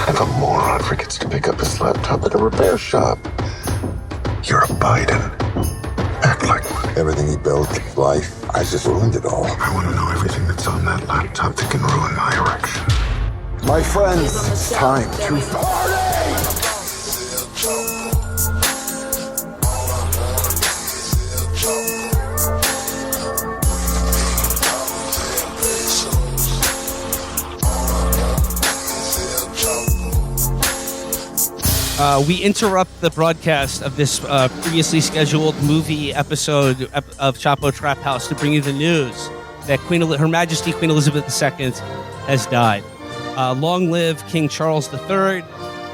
If a moron forgets to pick up his laptop at a repair shop, you're a Biden. Act like one. Everything he built, life, I just ruined it all. I want to know everything that's on that laptop that can ruin my erection. My friends, it's time to party! We interrupt the broadcast of this previously scheduled movie episode of Chapo Trap House to bring you the news that Her Majesty Queen Elizabeth II has died. Long live King Charles III.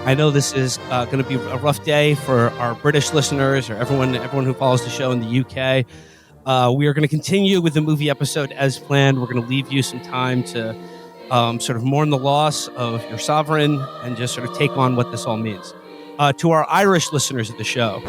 I know this is going to be a rough day for our British listeners or everyone who follows the show in the UK. We are going to continue with the movie episode as planned. We're going to leave you some time to sort of mourn the loss of your sovereign and just sort of take on what this all means. To our Irish listeners of the show,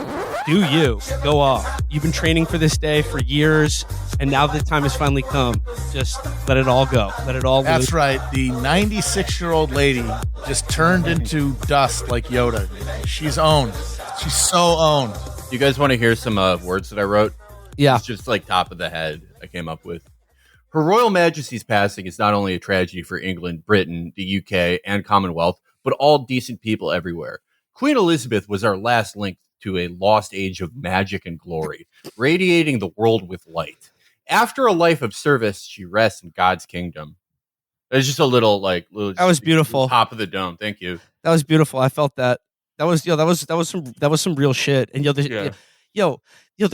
do you go off? You've been training for this day for years, and now the time has finally come. Just let it all go. Let it all That's loose. right. The 96-year-old lady just turned into dust like Yoda. She's owned. She's so owned. You guys want to hear some words that I wrote? Yeah. It's just like top of the head I came up with. Her Royal Majesty's passing is not only a tragedy for England, Britain, the UK, and Commonwealth, but all decent people everywhere. Queen Elizabeth was our last link to a lost age of magic and glory, radiating the world with light. After a life of service, she rests in God's kingdom. It's just a little that was beautiful. Top of the dome. Thank you. That was beautiful. I felt that. That was some real shit. And the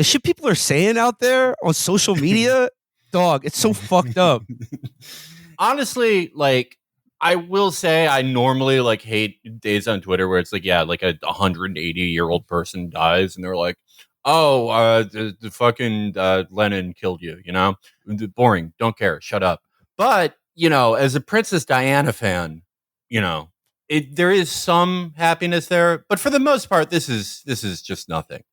shit people are saying out there on social media, dog, it's so fucked up. Honestly, I will say I normally hate days on Twitter where it's a 180-year-old person dies and they're like, oh, the fucking Lenin killed you, boring, don't care, shut up. But, as a Princess Diana fan, there is some happiness there, but for the most part, this is just nothing,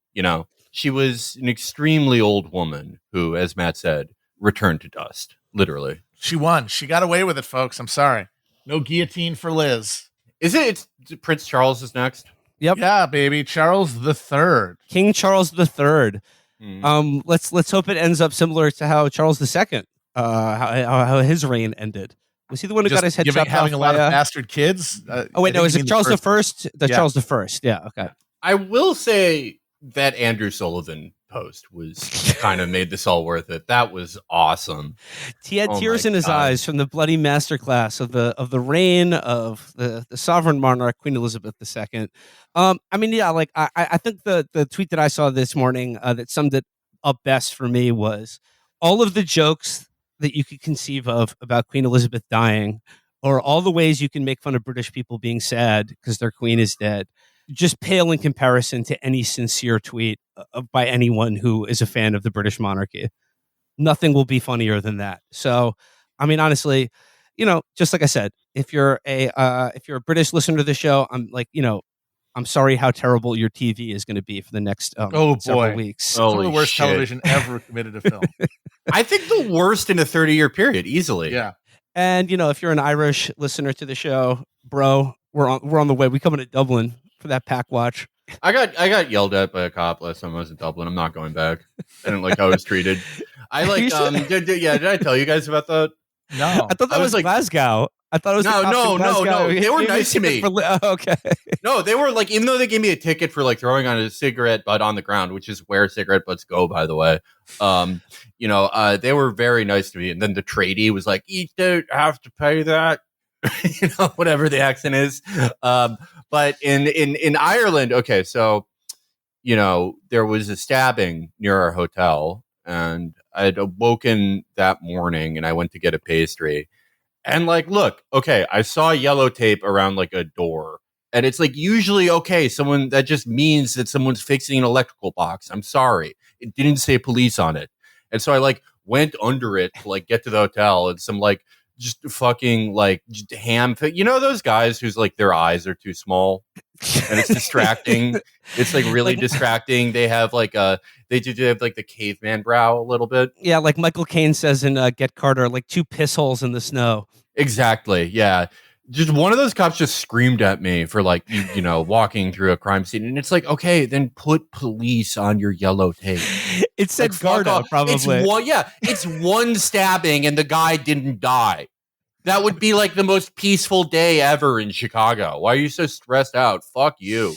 She was an extremely old woman who, as Matt said, returned to dust, literally. She won. She got away with it, folks. I'm sorry. No guillotine for Liz. It's Prince Charles is next? Yep. Yeah, baby. Charles III. King Charles III. Let's hope it ends up similar to how Charles II, how his reign ended. Was he the one who got his head chopped off? Having a lot of bastard kids? Is it Charles the First? Charles the First. Yeah, okay. I will say that Andrew Sullivan post was kind of made this all worth it. That was awesome. He had tears in his eyes from the bloody masterclass of the reign of the sovereign monarch Queen Elizabeth II. I think the tweet that I saw this morning that summed it up best for me was all of the jokes that you could conceive of about Queen Elizabeth dying, or all the ways you can make fun of British people being sad because their queen is dead, just pale in comparison to any sincere tweet by anyone who is a fan of the British monarchy. Nothing will be funnier than that. So, honestly, just like I said, if you're a British listener to the show, I'm sorry how terrible your TV is going to be for the next several weeks. Some of the worst television ever committed to film. I think the worst in a 30-year period, easily. Yeah. And if you're an Irish listener to the show, bro, we're on the way. We coming to Dublin for that pack watch. I got yelled at by a cop last time I was in Dublin. I'm not going back. I didn't like how I was treated. Did I tell you guys about that? No. I thought that was Glasgow. I thought it was no. They were nice to me. Okay. No, they were even though they gave me a ticket for throwing on a cigarette butt on the ground, which is where cigarette butts go, by the way. They were very nice to me. And then the tradie was like, "You don't have to pay that," whatever the accent is. But in Ireland, okay, so there was a stabbing near our hotel, and I had awoken that morning, and I went to get a pastry. And look, okay, I saw yellow tape around a door, and it's usually okay. That just means that someone's fixing an electrical box. I'm sorry. It didn't say police on it. And so I went under it to get to the hotel, and some just fucking just ham. Those guys whose their eyes are too small and it's distracting. It's really distracting. They have they have the caveman brow a little bit. Yeah, like Michael Caine says in Get Carter, 2 piss holes in the snow. Exactly. Yeah. Just one of those cops just screamed at me for like you know walking through a crime scene, and it's like, okay, then put police on your yellow tape. It said Like, fuck Garda, off. probably. It's one stabbing and the guy didn't die. That would be like the most peaceful day ever in Chicago. Why are you so stressed out? Fuck you.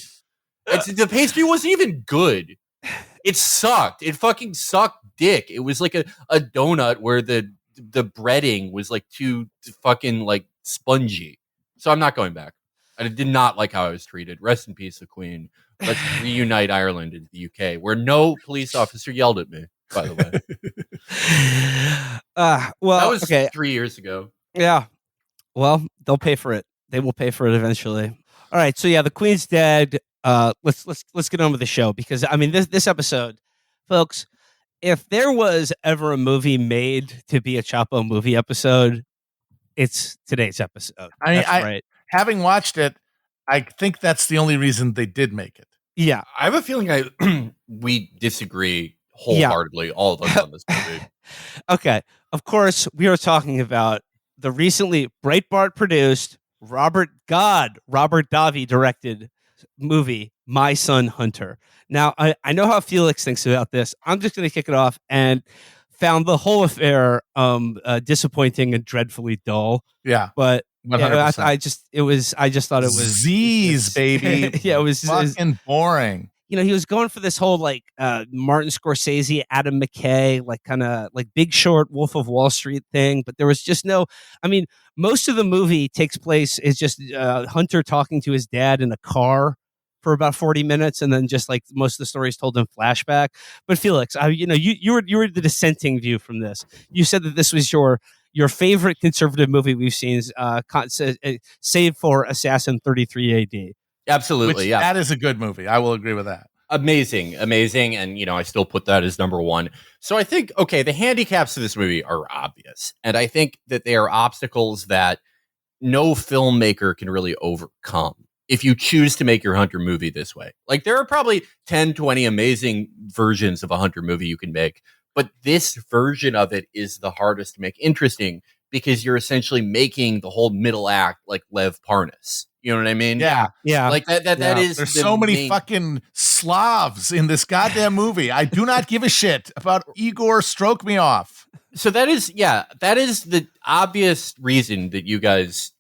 The pastry wasn't even good. It sucked. It fucking sucked dick. It was like a donut where the breading was like too fucking like spongy. So I'm not going back. I did not like how I was treated. Rest in peace, the Queen. Let's reunite Ireland into the UK, where no police officer yelled at me, by the way. Well, that was okay. 3 years ago. Yeah. Well, they'll pay for it. They will pay for it eventually. All right. So yeah, the Queen's dead. Let's get on with the show, because I mean this episode, folks, if there was ever a movie made to be a Chapo movie episode, it's today's episode. I mean, right. Having watched it, I think that's the only reason they did make it. Yeah. I have a feeling we disagree wholeheartely, all of us on this movie. Okay. Of course, we are talking about the recently Breitbart produced, Robert Davi directed movie, My Son Hunter. Now, I know how Felix thinks about this. I'm just going to kick it off, and found the whole affair disappointing and dreadfully dull. Yeah. But yeah, I just thought it was Z's, baby. Yeah, it was fucking boring. You know, he was going for this whole like Martin Scorsese, Adam McKay, like kind of like Big Short, Wolf of Wall Street thing. But there was just no, I mean, most of the movie takes place is just Hunter talking to his dad in a car for about 40 minutes, and then just like most of the story is told in flashback. But Felix, you were the dissenting view from this. You said that this was your favorite conservative movie we've seen, save for Assassin 33 AD. Absolutely, yeah. That is a good movie. I will agree with that. Amazing. And, I still put that as number one. So I think, okay, the handicaps of this movie are obvious. And I think that they are obstacles that no filmmaker can really overcome if you choose to make your Hunter movie this way. Like, there are probably 10, 20 amazing versions of a Hunter movie you can make, but this version of it is the hardest to make interesting, because you're essentially making the whole middle act like Lev Parnas. You know what I mean? Yeah. Like that is. There's so many fucking Slavs in this goddamn movie. I do not give a shit about Igor Stroke Me Off. So that is the obvious reason that you guys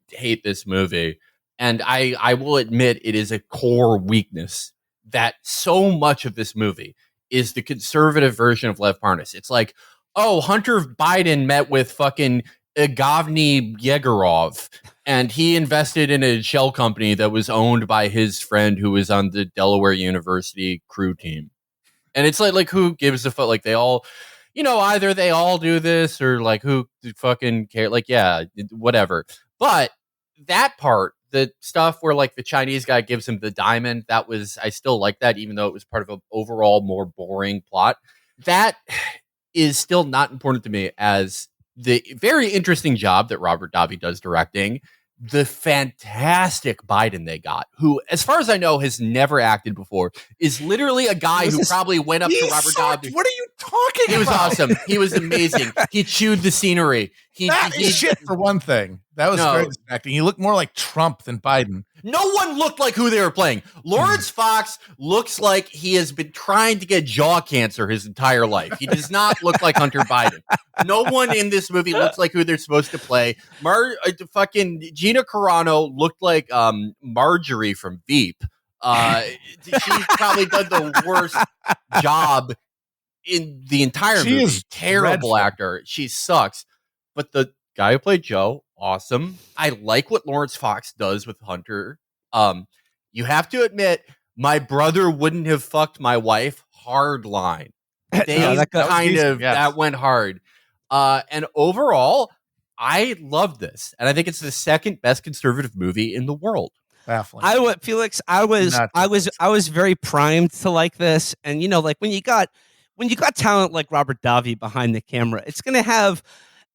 hate this movie. And I will admit it is a core weakness that so much of this movie is the conservative version of Lev Parnas. It's like, oh, Hunter Biden met with fucking Igavny Yegorov, and he invested in a shell company that was owned by his friend who was on the Delaware University crew team. And it's like who gives a fuck? Like, they all, either they all do this, or like, who fucking care? Like, yeah, whatever. But that part, the stuff where like the Chinese guy gives him the diamond, I still like that, even though it was part of an overall more boring plot. That is still not important to me as the very interesting job that Robert Davi does directing, the fantastic Biden they got, who, as far as I know, has never acted before, is literally a guy who probably went up to Robert Davi. What are you talking about? He was awesome. He was amazing. He chewed the scenery. That is shit, for one thing. That was very distracting. He looked more like Trump than Biden. No one looked like who they were playing. Lawrence Fox looks like he has been trying to get jaw cancer his entire life. He does not look like Hunter Biden. No one in this movie looks like who they're supposed to play. Fucking Gina Carano looked like Marjorie from Veep. She's probably done the worst job in the entire movie. Is terrible dreadful. Actor. She sucks. But the guy who played Joe, awesome. I like what Lawrence Fox does with Hunter. You have to admit, my brother wouldn't have fucked my wife. Hard line. That went hard. And overall, I love this, and I think it's the second best conservative movie in the world. Baffling. I was very primed to like this, and like when you got talent like Robert Davi behind the camera, it's going to have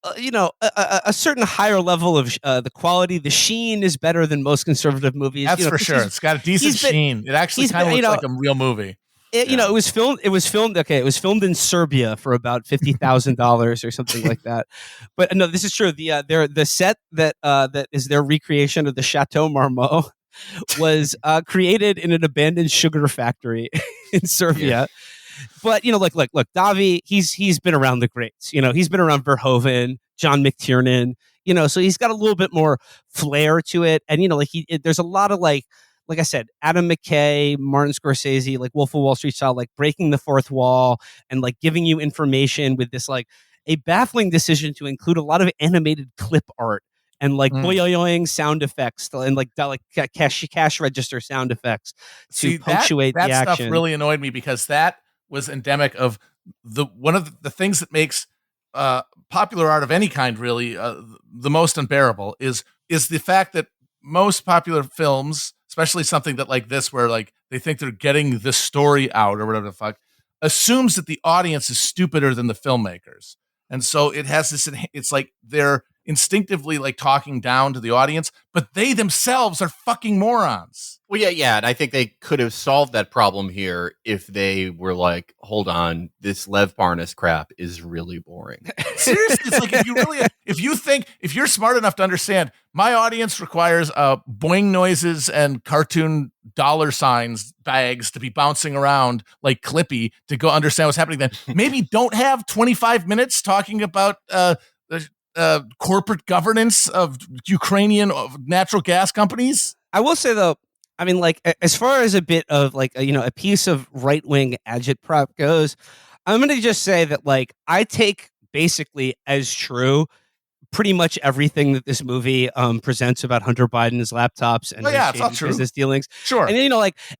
a certain higher level of the quality. The sheen is better than most conservative movies. That's for sure. It's got a decent sheen. It actually kind of looks like a real movie. It was filmed. It was filmed. Okay, it was filmed in Serbia for about $50,000 or something like that. But no, this is true. The set that is their recreation of the Chateau Marmont was created in an abandoned sugar factory in Serbia. Yeah. But look, Davi, he's been around the greats. He's been around Verhoeven, John McTiernan. So he's got a little bit more flair to it, and there's a lot of like I said, Adam McKay, Martin Scorsese, like Wolf of Wall Street style, like breaking the fourth wall and like giving you information with this like a baffling decision to include a lot of animated clip art and like boing sound effects and like cash register sound effects to punctuate that the action. Stuff really annoyed me because that was endemic of one of the things that makes popular art of any kind really the most unbearable is the fact that most popular films, especially something that like this, where like they think they're getting the story out or whatever the fuck, assumes that the audience is stupider than the filmmakers. And so it has this, it's like they're instinctively like talking down to the audience, but they themselves are fucking morons. Well, yeah. And I think they could have solved that problem here if they were like, hold on, this Lev Parnas crap is really boring. Seriously, it's like if you're smart enough to understand, my audience requires boing noises and cartoon dollar signs bags to be bouncing around like Clippy to go understand what's happening, then maybe don't have 25 minutes talking about corporate governance of Ukrainian natural gas companies. I will say though, I mean, like as far as a bit of like a piece of right wing agitprop goes, I'm going to just say that like I take basically as true pretty much everything that this movie presents about Hunter Biden's laptops and his business dealings. Sure. And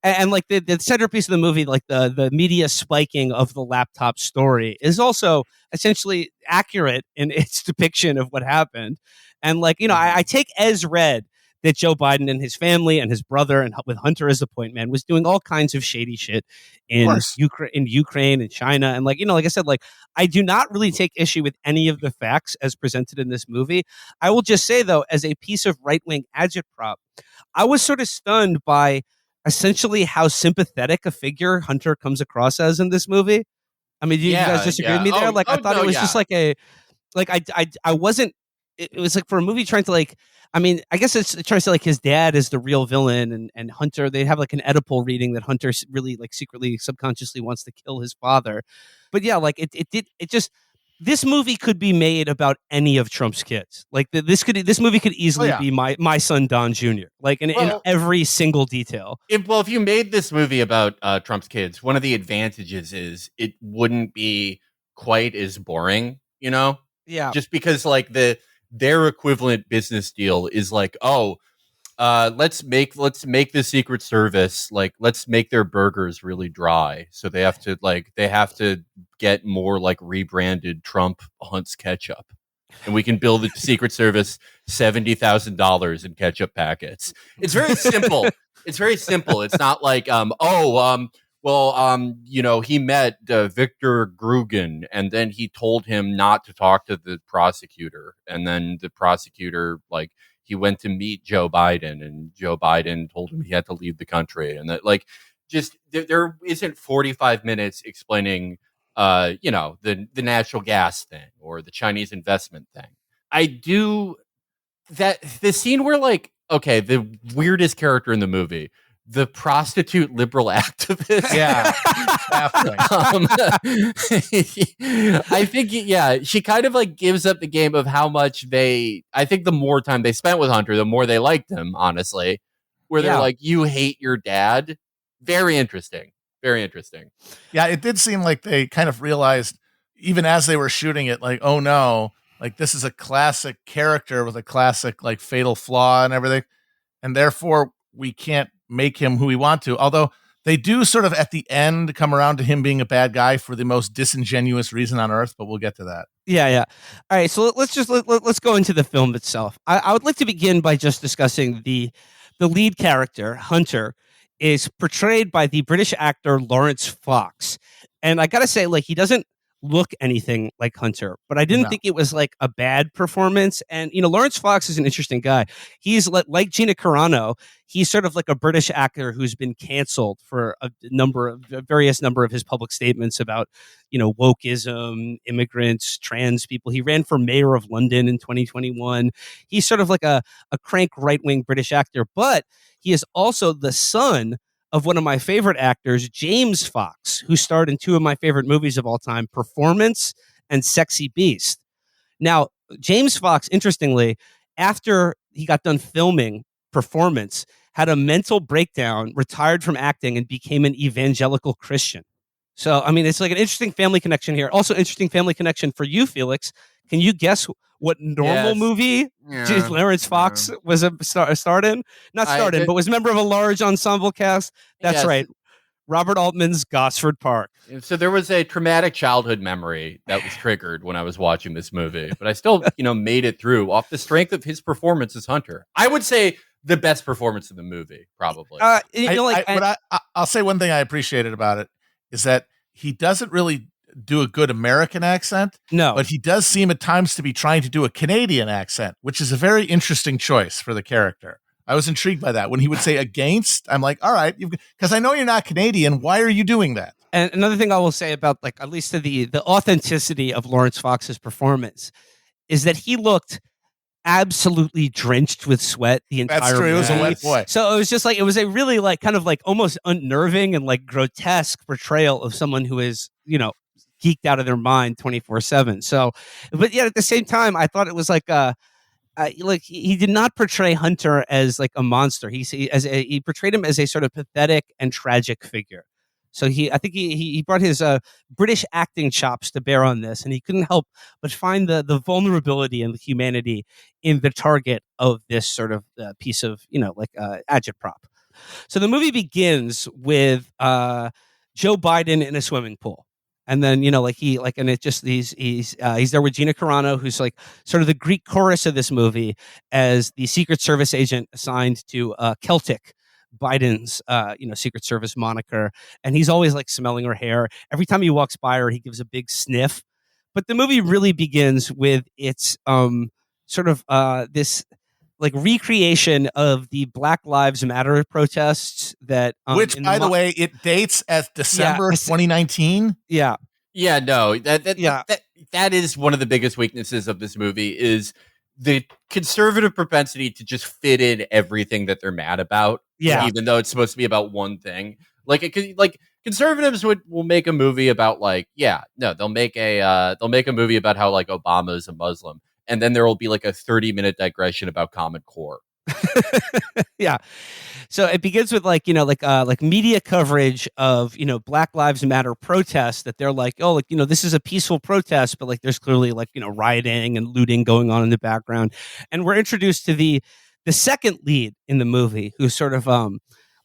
and like the centerpiece of the movie, like the media spiking of the laptop story is also essentially accurate in its depiction of what happened. And like, I take as read that Joe Biden and his family and his brother and with Hunter as the point man was doing all kinds of shady shit in Ukraine and China. And like, like I said, like I do not really take issue with any of the facts as presented in this movie. I will just say though, as a piece of right-wing agitprop, I was sort of stunned by essentially how sympathetic a figure Hunter comes across as in this movie. I mean, do you guys disagree with me there? Like, I thought it was just like I wasn't, it was like for a movie trying to like, I mean, I guess it's trying to say like his dad is the real villain and Hunter, they have like an Oedipal reading that Hunter really like secretly, subconsciously wants to kill his father. But yeah, like this movie could be made about any of Trump's kids. Like this movie could easily be my son, Don Jr. Like in every single detail. If you made this movie about Trump's kids, one of the advantages is it wouldn't be quite as boring, Yeah. Just because like their equivalent business deal is like, let's make the Secret Service, like let's make their burgers really dry, so they have to get more like rebranded Trump Hunt's ketchup, and we can build the Secret Service $70,000 in ketchup packets. It's very simple. It's very simple. It's not like he met Victor Grugan, and then he told him not to talk to the prosecutor. And then the prosecutor, like, he went to meet Joe Biden, and Joe Biden told him he had to leave the country. And that, like, just there isn't 45 minutes explaining, the natural gas thing or the Chinese investment thing. I do that the scene where, like, okay, the weirdest character in the movie, the prostitute liberal activist. Yeah. I think, she kind of like gives up the game of how much I think the more time they spent with Hunter, the more they liked him, honestly, where they're like, you hate your dad. Very interesting. Very interesting. Yeah. It did seem like they kind of realized, even as they were shooting it, like, oh no, like this is a classic character with a classic like fatal flaw and everything. And therefore we can't make him who we want to, although they do sort of at the end come around to him being a bad guy for the most disingenuous reason on earth, but we'll get to that. Yeah. All right, so let's go into the film itself. I would like to begin by just discussing the lead character, Hunter, is portrayed by the British actor Lawrence Fox. And I gotta say, like, he doesn't look anything like Hunter, but I didn't No. think it was like a bad performance. And Lawrence Fox is an interesting guy. He's like Gina Carano. He's sort of like a British actor who's been canceled for a various number of his public statements about wokeism, immigrants, trans people. He ran for mayor of London in 2021. He's sort of like a crank right-wing British actor, but he is also the son of one of my favorite actors, James Fox, who starred in two of my favorite movies of all time, Performance and Sexy Beast. Now, James Fox, interestingly, after he got done filming Performance, had a mental breakdown, retired from acting, and became an evangelical Christian. So, I mean, it's like an interesting family connection here. Also, interesting family connection for you, Felix. Can you guess what normal movie Lawrence Fox was starred in? Not starred in, but was a member of a large ensemble cast. That's right. Robert Altman's Gosford Park. So there was a traumatic childhood memory that was triggered when I was watching this movie, but I still, made it through off the strength of his performance as Hunter. I would say the best performance in the movie, probably. I'll say one thing I appreciated about it is that he doesn't really do a good American accent. No. But he does seem at times to be trying to do a Canadian accent, which is a very interesting choice for the character. I was intrigued by that. When he would say against, I'm like, all right, because I know you're not Canadian. Why are you doing that? And another thing I will say about, like, at least to the authenticity of Lawrence Fox's performance is that he looked absolutely drenched with sweat the entire movie. That's true. He was a wet boy. So it was just like, it was a really like kind of like almost unnerving and like grotesque portrayal of someone who is, geeked out of their mind 24/7. So, but yet at the same time, I thought it was like he did not portray Hunter as like a monster. He portrayed him as a sort of pathetic and tragic figure. So I think he brought his British acting chops to bear on this, and he couldn't help but find the vulnerability and the humanity in the target of this sort of piece of agitprop. So the movie begins with Joe Biden in a swimming pool. And then, and it just, he's there with Gina Carano, who's like sort of the Greek chorus of this movie as the Secret Service agent assigned to Celtic, Biden's, Secret Service moniker. And he's always like smelling her hair. Every time he walks by her, he gives a big sniff. But the movie really begins with its sort of this like recreation of the Black Lives Matter protests that, which, by the way, it dates as December 2019. Yeah. Yeah, no, that is one of the biggest weaknesses of this movie is the conservative propensity to just fit in everything that they're mad about. Yeah. Even though it's supposed to be about one thing. Like conservatives will make a movie about they'll make a movie about how like Obama is a Muslim. And then there will be like a 30-minute digression about Common Core. Yeah. So it begins with like media coverage of, Black Lives Matter protests that they're like, oh, this is a peaceful protest, but like there's clearly like, rioting and looting going on in the background. And we're introduced to the second lead in the movie who's sort of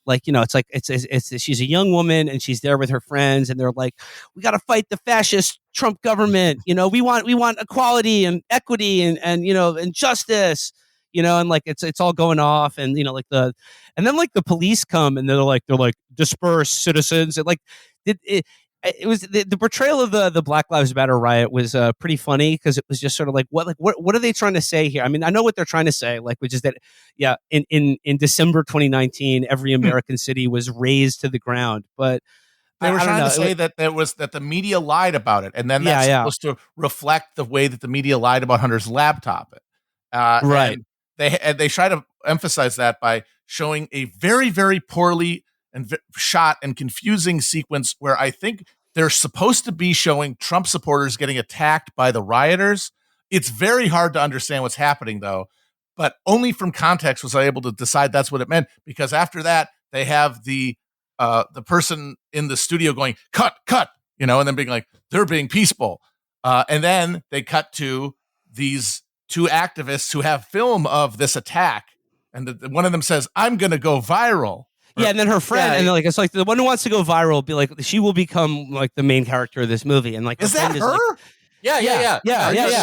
she's a young woman and she's there with her friends and they're like, we got to fight the fascist Trump government. We want equality and equity and justice, and like, it's all going off and, and then like the police come and they're like disperse citizens. And like, it was the portrayal of the Black Lives Matter riot was pretty funny because it was just sort of like what are they trying to say here? I mean, I know what they're trying to say, like, which is that in December 2019, every American city was razed to the ground, but they were trying to say that the media lied about it, and then that's supposed to reflect the way that the media lied about Hunter's laptop. Right. And they try to emphasize that by showing a very, very poorly and shot and confusing sequence where I think they're supposed to be showing Trump supporters getting attacked by the rioters. It's very hard to understand what's happening, though, but only from context was I able to decide that's what it meant, because after that, they have the person in the studio going, cut, and then being like, they're being peaceful. And then they cut to these two activists who have film of this attack. And one of them says, I'm going to go viral. Yeah, and then her friend, and like it's like the one who wants to go viral will be like, she will become like the main character of this movie, and like is that her? Like, Yeah.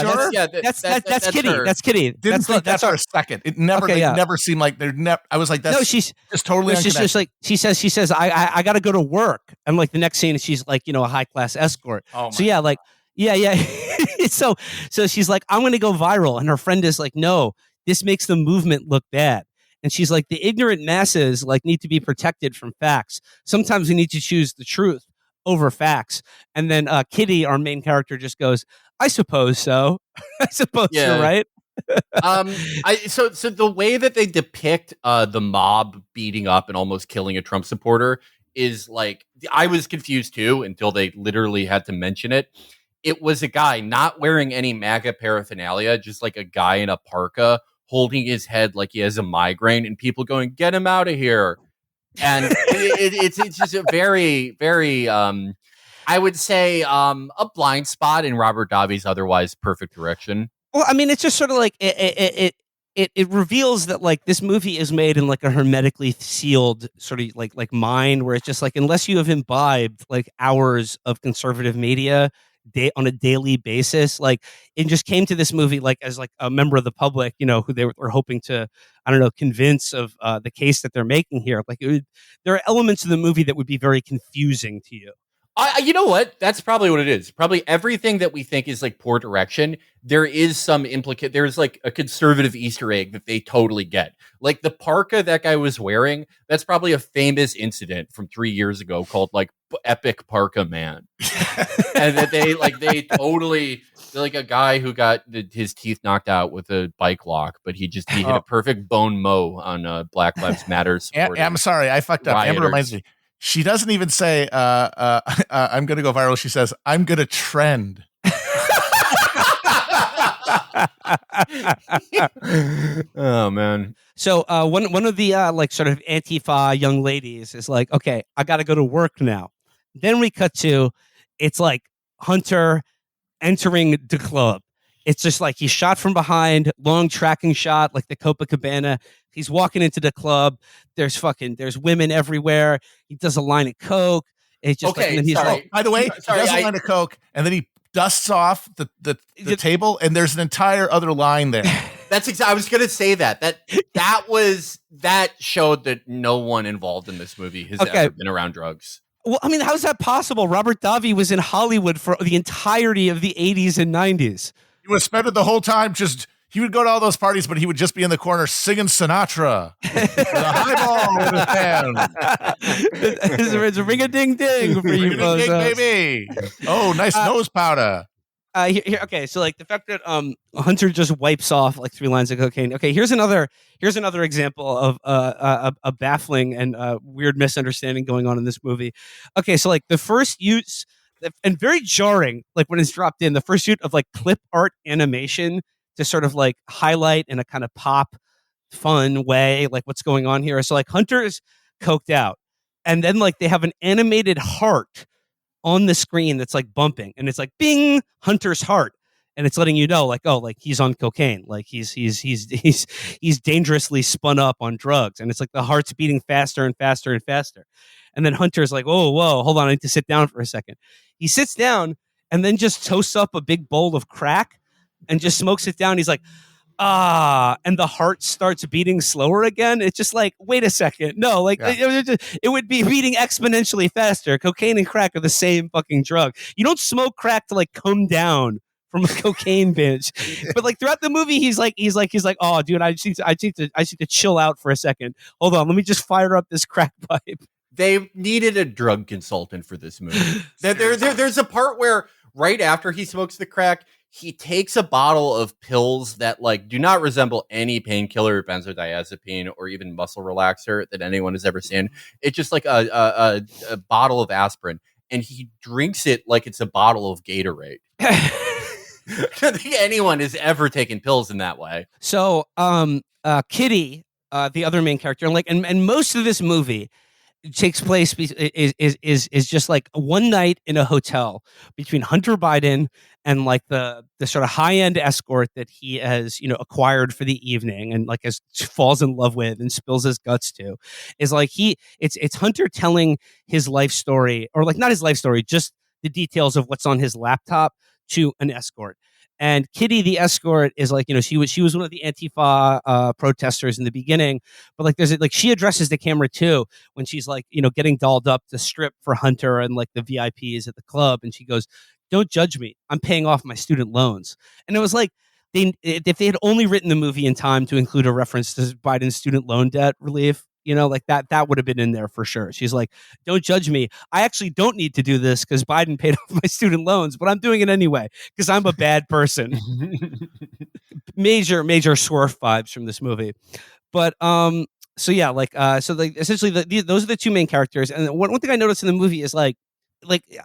Sure? That's Kitty. Her. That's Kitty. Didn't think that's for a second. It never, never seemed like they're never. I was like, that's she's just totally. She's just like she says, I got to go to work, and like the next scene, she's like, a high class escort. Oh so yeah, like Yeah. So she's like, I'm going to go viral. And her friend is like, no, this makes the movement look bad. And she's like, the ignorant masses like need to be protected from facts. Sometimes we need to choose the truth over facts. And then Kitty, our main character, just goes, I suppose so. I suppose you're Yeah. right. So the way that they depict the mob beating up and almost killing a Trump supporter is like, I was confused too until they literally had to mention it. It was a guy not wearing any MAGA paraphernalia, just like a guy in a parka holding his head like he has a migraine, and people going, "Get him out of here!" And it's just a very, very I would say a blind spot in Robert Davi's otherwise perfect direction. Well, I mean, it's just sort of like it reveals that like this movie is made in like a hermetically sealed sort of like mind, where it's just like unless you have imbibed like hours of conservative media on a daily basis, like it just came to this movie like as like a member of the public, you know, who they were hoping to, I don't know, convince of the case that they're making here. Like there are elements of the movie that would be very confusing to you. You know what? That's probably what it is. Probably everything that we think is like poor direction, there is some there's like a conservative Easter egg that they totally get. Like the parka that guy was wearing, that's probably a famous incident from 3 years ago called like Epic Parka Man. And that they totally, like a guy who got his teeth knocked out with a bike lock, but he hit a perfect bone mow on Black Lives Matter. I'm sorry, I fucked up. rioters. Amber reminds me. She doesn't even say, I'm going to go viral. She says, I'm going to trend. Oh, man. So one of the like sort of Antifa young ladies is like, okay, I got to go to work now. Then we cut to, it's like Hunter entering the club. It's just like he's shot from behind, long tracking shot, like the Copacabana. He's walking into the club. There's women everywhere. He does a line of coke. It's just Okay, By the way, he does a line of coke, and then he dusts off the table, and there's an entire other line there. That's exactly. I was going to say that showed that no one involved in this movie has ever been around drugs. Well, I mean, how's that possible? Robert Davi was in Hollywood for the entirety of the 80s and 90s. He was spending the whole time he would go to all those parties, but he would just be in the corner singing Sinatra. With a highball in his hand. It's a ring-a-ding-ding for you, baby. Oh, nice nose powder. Okay, so like the fact that Hunter just wipes off like 3 lines of cocaine. Okay, here's another example of a baffling and weird misunderstanding going on in this movie. Okay, so like the first use and very jarring, like when it's dropped in, the first use of like clip art animation to sort of like highlight in a kind of pop fun way like what's going on here. So like Hunter is coked out, and then like they have an animated heart on the screen that's like bumping, and it's like bing, Hunter's heart, and it's letting you know like, oh, like he's on cocaine, like he's dangerously spun up on drugs, and it's like the heart's beating faster and faster and faster. And then Hunter's like, whoa, hold on, I need to sit down for a second. He sits down and then just toasts up a big bowl of crack and just smokes it down. He's like, and the heart starts beating slower again. It's just like, wait a second. No, like it would be beating exponentially faster. Cocaine and crack are the same fucking drug. You don't smoke crack to like come down from a cocaine binge. But like throughout the movie, he's like, oh dude, I need to chill out for a second. Hold on, let me just fire up this crack pipe. They needed a drug consultant for this movie. There's a part where right after he smokes the crack, he takes a bottle of pills that like do not resemble any painkiller, benzodiazepine, or even muscle relaxer that anyone has ever seen. It's just like a bottle of aspirin, and he drinks it like it's a bottle of Gatorade. I don't think anyone has ever taken pills in that way. So, Kitty, the other main character, and most of this movie takes place is just like one night in a hotel between Hunter Biden and like the sort of high end escort that he has, you know, acquired for the evening and like falls in love with and spills his guts to. Is like it's Hunter telling his life story, or like not his life story, just the details of what's on his laptop to an escort. And Kitty, the escort, is like, you know, she was one of the Antifa protesters in the beginning, but like there's like she addresses the camera too when she's like, you know, getting dolled up to strip for Hunter and like the VIPs at the club, and she goes, don't judge me. I'm paying off my student loans. And it was like, if they had only written the movie in time to include a reference to Biden's student loan debt relief, like that would have been in there for sure. She's like, don't judge me. I actually don't need to do this because Biden paid off my student loans, but I'm doing it anyway because I'm a bad person. Major Swerve vibes from this movie. But so yeah, essentially those are the two main characters. And one thing I noticed in the movie is like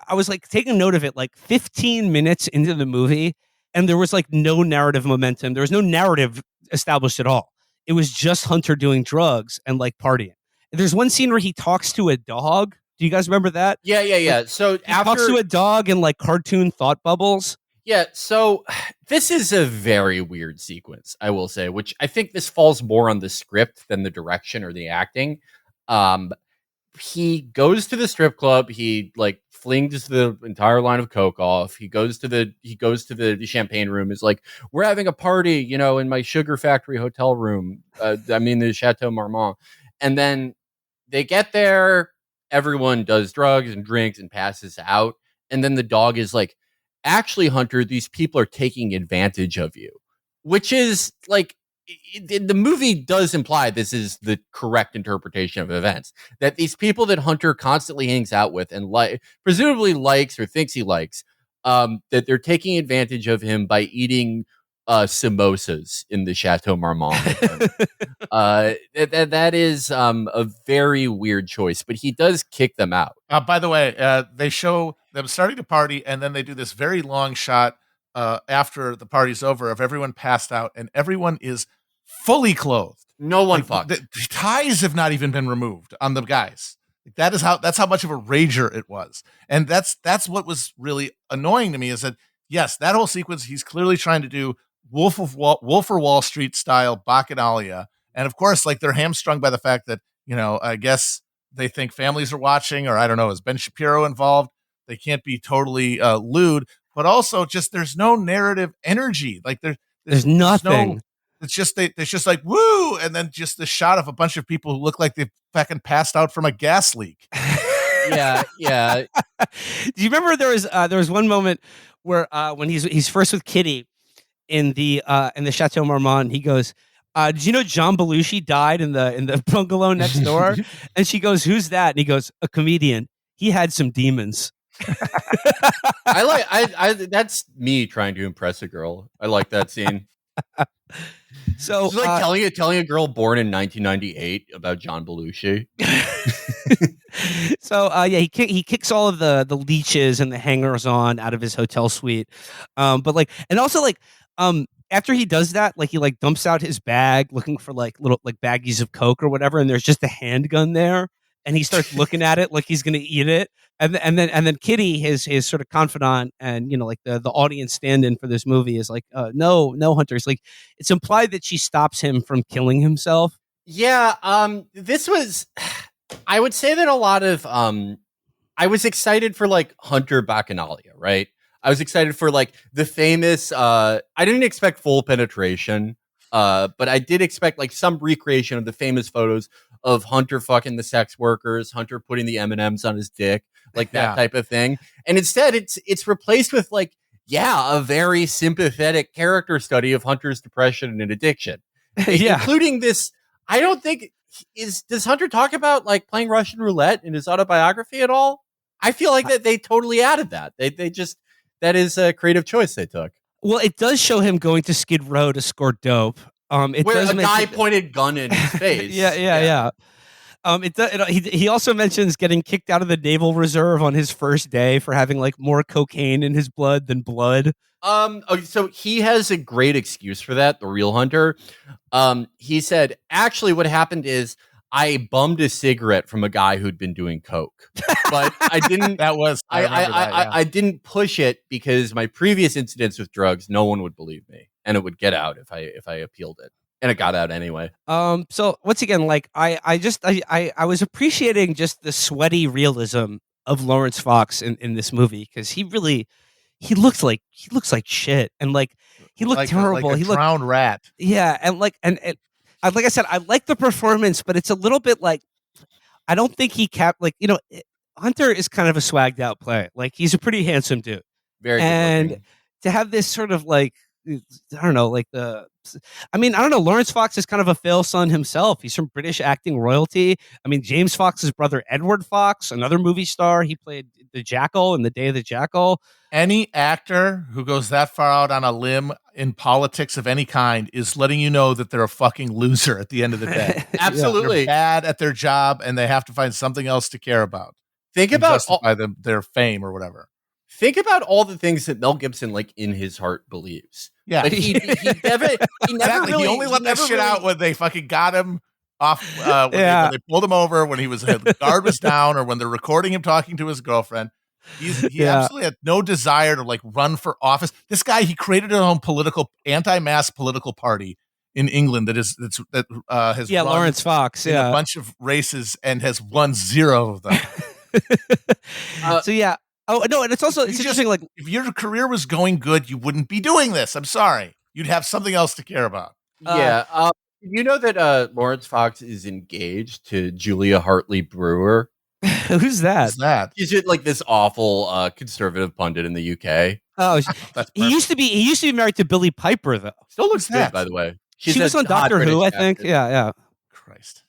I was like taking note of it like 15 minutes into the movie, and there was like no narrative momentum. There was no narrative established at all. It was just Hunter doing drugs and like partying. There's one scene where he talks to a dog. Do you guys remember that? Yeah. Like, so he talks to a dog in like cartoon thought bubbles. Yeah, so this is a very weird sequence, I will say, which I think this falls more on the script than the direction or the acting. He goes to the strip club, he like flings the entire line of coke off. He goes to the champagne room, is like, we're having a party, in my sugar factory hotel room. The Chateau Marmont. And then they get there, everyone does drugs and drinks and passes out, and then the dog is like, actually, Hunter, these people are taking advantage of you, which is like, the movie does imply this is the correct interpretation of events, that these people that Hunter constantly hangs out with and presumably likes or thinks he likes, that they're taking advantage of him by eating samosas in the Chateau Marmont. That is a very weird choice, but he does kick them out. By the way, they show them starting to party, and then they do this very long shot after the party's over of everyone passed out, and everyone is fully clothed. No one fucked. The ties have not even been removed on the guys. That's how much of a rager it was, and that's what was really annoying to me, is that yes, that whole sequence, he's clearly trying to do Wolf of Wall Street style Bacchanalia, and of course, like, they're hamstrung by the fact that I guess they think families are watching, or I don't know, is Ben Shapiro involved? They can't be totally lewd, but also just there's no narrative energy. Like there's nothing. It's just it's just like woo, and then just the shot of a bunch of people who look like they've fucking passed out from a gas leak. Yeah. Do you remember there was one moment where when he's first with Kitty in the Chateau Marmont, he goes, did you know John Belushi died in the bungalow next door? And she goes, who's that? And he goes, a comedian. He had some demons. I that's me trying to impress a girl. I like that scene. So it's like telling a girl born in 1998 about John Belushi. So he kicks all of the leeches and the hangers on out of his hotel suite. But like, and also like, after he does that, like, he like dumps out his bag looking for like little like baggies of coke or whatever, and there's just a handgun there, and he starts looking at it like he's gonna eat it, and then Kitty, his sort of confidant, and like the audience stand-in for this movie, is like, no, Hunter. It's like, it's implied that she stops him from killing himself. Yeah, this was, I would say that a lot of I was excited for like Hunter Bacchanalia, right? I was excited for like the famous, I didn't expect full penetration, but I did expect like some recreation of the famous photos of Hunter fucking the sex workers, Hunter putting the M&Ms on his dick, like that type of thing. And instead it's replaced with like, a very sympathetic character study of Hunter's depression and addiction. Including this, I don't think, does Hunter talk about like playing Russian roulette in his autobiography at all? I feel like that they totally added that. They just, that is a creative choice they took. Well, it does show him going to Skid Row to score dope. Where a guy pointed gun in his face. Yeah. He also mentions getting kicked out of the Naval Reserve on his first day for having like more cocaine in his blood than blood. So he has a great excuse for that, the real Hunter. He said, actually, what happened is I bummed a cigarette from a guy who'd been doing coke, but I didn't. I didn't push it because my previous incidents with drugs, no one would believe me, and it would get out if I appealed it, and it got out anyway. So once again, like I was appreciating just the sweaty realism of Lawrence Fox in this movie, because he looks like shit, and like he looked terrible. Like a drowned rat. Yeah, and like I said, I like the performance, but it's a little bit like, I don't think he Hunter is kind of a swagged out player. Like, he's a pretty handsome dude. Very good and looking. to have this sort of like, I don't know, like I don't know. Lawrence Fox is kind of a fail son himself. He's from British acting royalty. I mean, James Fox's brother, Edward Fox, another movie star. He played the Jackal in The Day of the Jackal. Any actor who goes that far out on a limb in politics of any kind is letting you know that they're a fucking loser at the end of the day. Absolutely. They're bad at their job and they have to find something else to care about. Think and about justify their fame or whatever. Think about all the things that Mel Gibson, like in his heart, believes. Yeah, like he never exactly. really, he only let that shit out when they fucking got him off. When they pulled him over, when the guard was down, or when they're recording him talking to his girlfriend. He absolutely had no desire to like run for office. This guy, he created his own anti-mass political party in England has run Lawrence Fox, in a bunch of races and has won 0 of them. Oh no, and it's interesting. Like, if your career was going good, you wouldn't be doing this. I'm sorry, you'd have something else to care about. You know that Lawrence Fox is engaged to Julia Hartley Brewer. Who's that? She's just like this awful conservative pundit in the UK. Oh, he used to be married to Billy Piper though. Still looks good, by the way. She was on Doctor Who, I think. Actor. Yeah. Christ,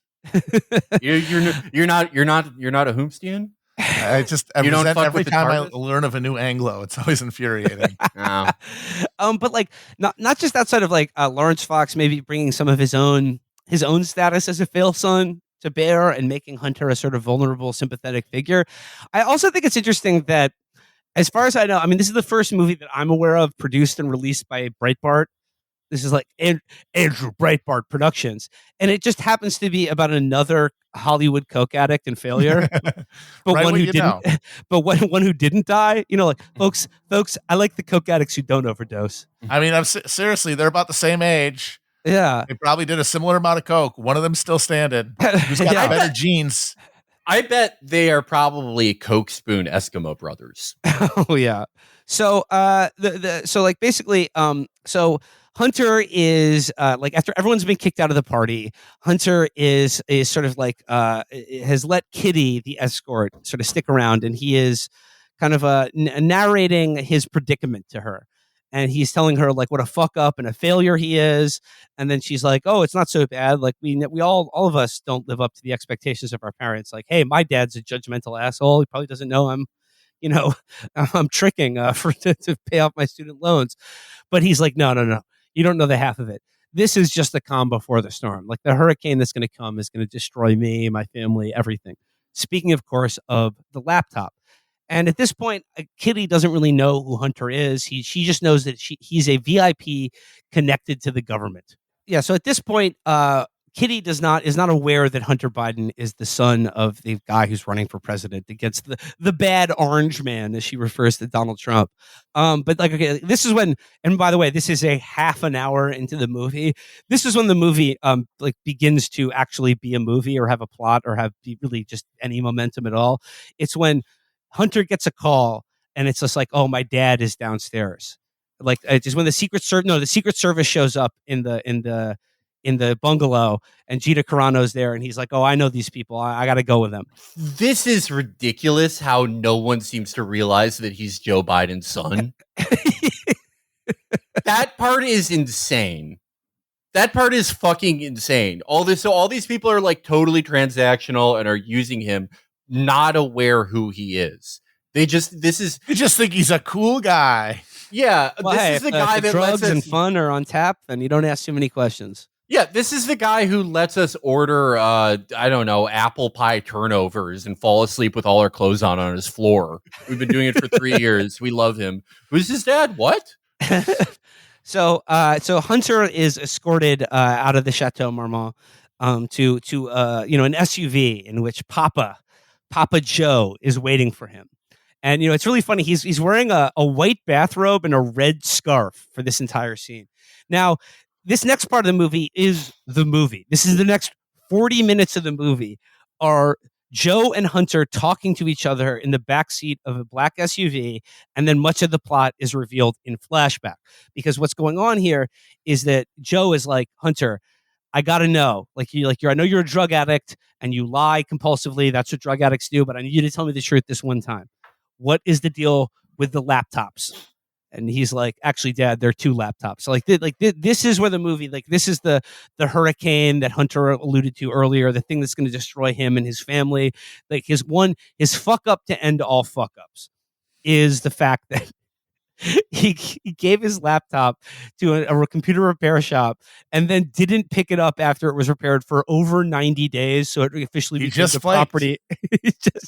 you're not a Whomstian? I resent every time I learn of a new Anglo. It's always infuriating. But like not just outside of like Lawrence Fox maybe bringing some of his own status as a fail son to bear and making Hunter a sort of vulnerable, sympathetic figure. I also think it's interesting that, as far as I know, I mean, this is the first movie that I'm aware of produced and released by Breitbart. This is like Andrew Breitbart Productions, and it just happens to be about another Hollywood coke addict and failure, but one who didn't. But one who didn't die. You know, like folks. I like the coke addicts who don't overdose. I mean, seriously, they're about the same age. Yeah, they probably did a similar amount of coke. One of them's still standing. Who's got better genes? I bet they are probably Coke Spoon Eskimo brothers. Oh yeah. So so Hunter is like, after everyone's been kicked out of the party, Hunter is sort of like has let Kitty, the escort, sort of stick around, and he is kind of narrating his predicament to her. And he's telling her like what a fuck up and a failure he is. And then she's like, "Oh, it's not so bad. Like we all of us don't live up to the expectations of our parents. Like, hey, my dad's a judgmental asshole. He probably doesn't know I'm tricking to pay off my student loans." But he's like, no. You don't know the half of it. This is just the calm before the storm. Like, the hurricane that's going to come is going to destroy me, my family, everything. Speaking, of course, of the laptop. And at this point, Kitty doesn't really know who Hunter is. She just knows that he's a VIP connected to the government. Yeah. So at this point, Kitty is not aware that Hunter Biden is the son of the guy who's running for president against the bad orange man, as she refers to Donald Trump. But like, okay, this is when, and by the way, this is a half an hour into the movie. This is when the movie like begins to actually be a movie or have a plot or have really just any momentum at all. It's when Hunter gets a call and it's just like, "Oh, my dad is downstairs." Like, just when the Secret Service shows up in the bungalow, and Gina Carano's there, and he's like, "Oh, I know these people. I got to go with them." This is ridiculous how no one seems to realize that he's Joe Biden's son. That part is insane. That part is fucking insane. All these people are like totally transactional and are using him, not aware who he is. They just think he's a cool guy. Yeah, well, this is the guy that drugs lets us, and fun are on tap, and you don't ask too many questions. Yeah, this is the guy who lets us order, I don't know, apple pie turnovers and fall asleep with all our clothes on his floor. We've been doing it for 3 years. We love him. Who's his dad? What? So Hunter is escorted out of the Chateau Marmont to an SUV in which Papa Joe is waiting for him. And it's really funny. He's wearing a white bathrobe and a red scarf for this entire scene. Now, this next part of the movie is the movie. This is the next 40 minutes of the movie are Joe and Hunter talking to each other in the backseat of a black SUV, and then much of the plot is revealed in flashback. Because what's going on here is that Joe is like, "Hunter, I gotta know. I know you're a drug addict and you lie compulsively. That's what drug addicts do. But I need you to tell me the truth this one time. What is the deal with the laptops. And he's like, actually, Dad, there are 2 laptops. So this is where the movie, like, this is the hurricane that Hunter alluded to earlier, the thing that's going to destroy him and his family. Like his fuck up to end all fuck ups is the fact that he gave his laptop to a computer repair shop and then didn't pick it up after it was repaired for over 90 days. So it officially became the property.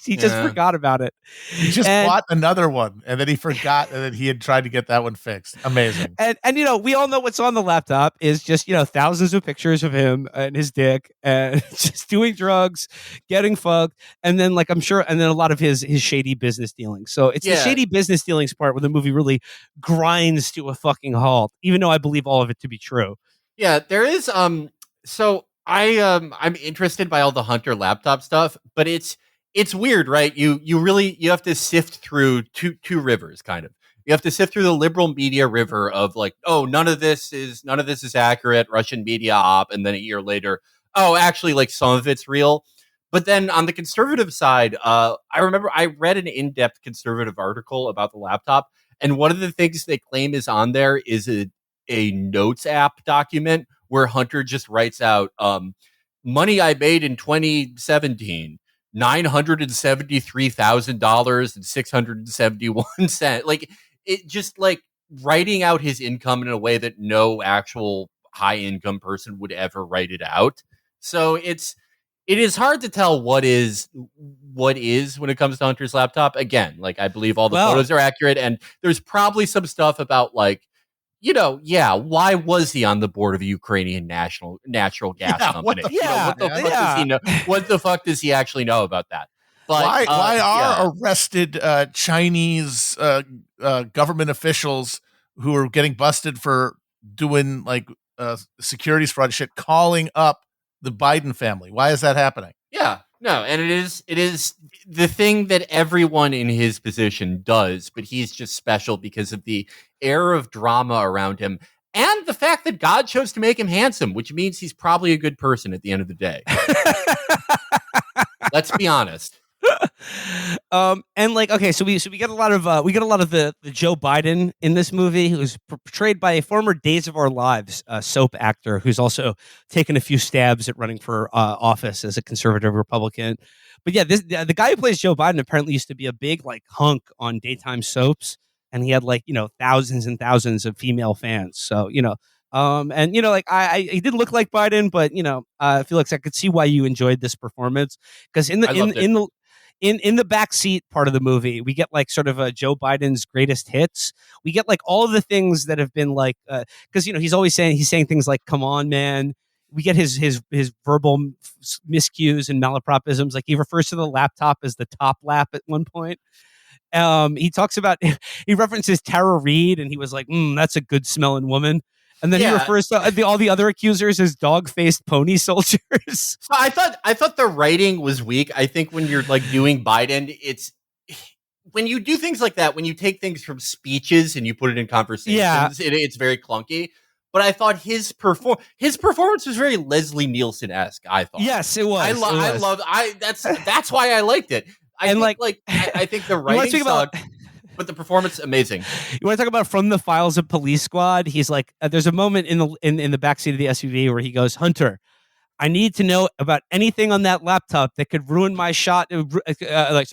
he just forgot about it. He just bought another one and then he forgot and then he had tried to get that one fixed. Amazing. And we all know what's on the laptop is just, thousands of pictures of him and his dick and just doing drugs, getting fucked. And then I'm sure, and then a lot of his shady business dealings. So it's the shady business dealings part where the movie really grinds to a fucking halt, even though I believe all of it to be true. Yeah, there is so I'm interested by all the Hunter laptop stuff, but it's weird, right? You have to sift through two rivers, kind of. You have to sift through the liberal media river of none of this is accurate, Russian media op, and then a year later, actually some of it's real. But then on the conservative side, I remember I read an in-depth conservative article about the laptop. And one of the things they claim is on there is a notes app document where Hunter just writes out money I made in 2017, $973,000 and 671 cents. It just writing out his income in a way that no actual high income person would ever write it out. So it is hard to tell what is when it comes to Hunter's laptop. Again, I believe all the photos are accurate, and there's probably some stuff about why was he on the board of a Ukrainian natural gas company? What the fuck does he actually know about that? But why are arrested Chinese government officials who are getting busted for doing securities fraud shit calling up the Biden family? Why is that happening? Yeah, no, and it is the thing that everyone in his position does, but he's just special because of the air of drama around him and the fact that God chose to make him handsome, which means he's probably a good person at the end of the day. Let's be honest. Okay, so we get a lot of the Joe Biden in this movie, who's portrayed by a former Days of Our Lives soap actor who's also taken a few stabs at running for office as a conservative Republican. But yeah, the guy who plays Joe Biden apparently used to be a big hunk on daytime soaps, and he had thousands and thousands of female fans. So he didn't look like Biden, but I feel like I could see why you enjoyed this performance, because in the backseat part of the movie, we get sort of Joe Biden's greatest hits. We get all of the things that have been because he's always saying things like "come on, man." We get his verbal miscues and malapropisms. He refers to the laptop as the top lap at one point. He talks about he references Tara Reid, and he was like, "That's a good smelling woman." And then he refers to all the other accusers as dog-faced pony soldiers. So I thought the writing was weak. I think when you're doing Biden, it's when you do things like that, when you take things from speeches and you put it in conversations, it's very clunky. But I thought his performance was very Leslie Nielsen-esque. I thought, yes, it was. That's why I liked it. I think the writing sucked. But the performance, amazing. You want to talk about from the files of Police Squad? He's there's a moment in the backseat of the SUV where he goes, "Hunter, I need to know about anything on that laptop that could ruin my shot. I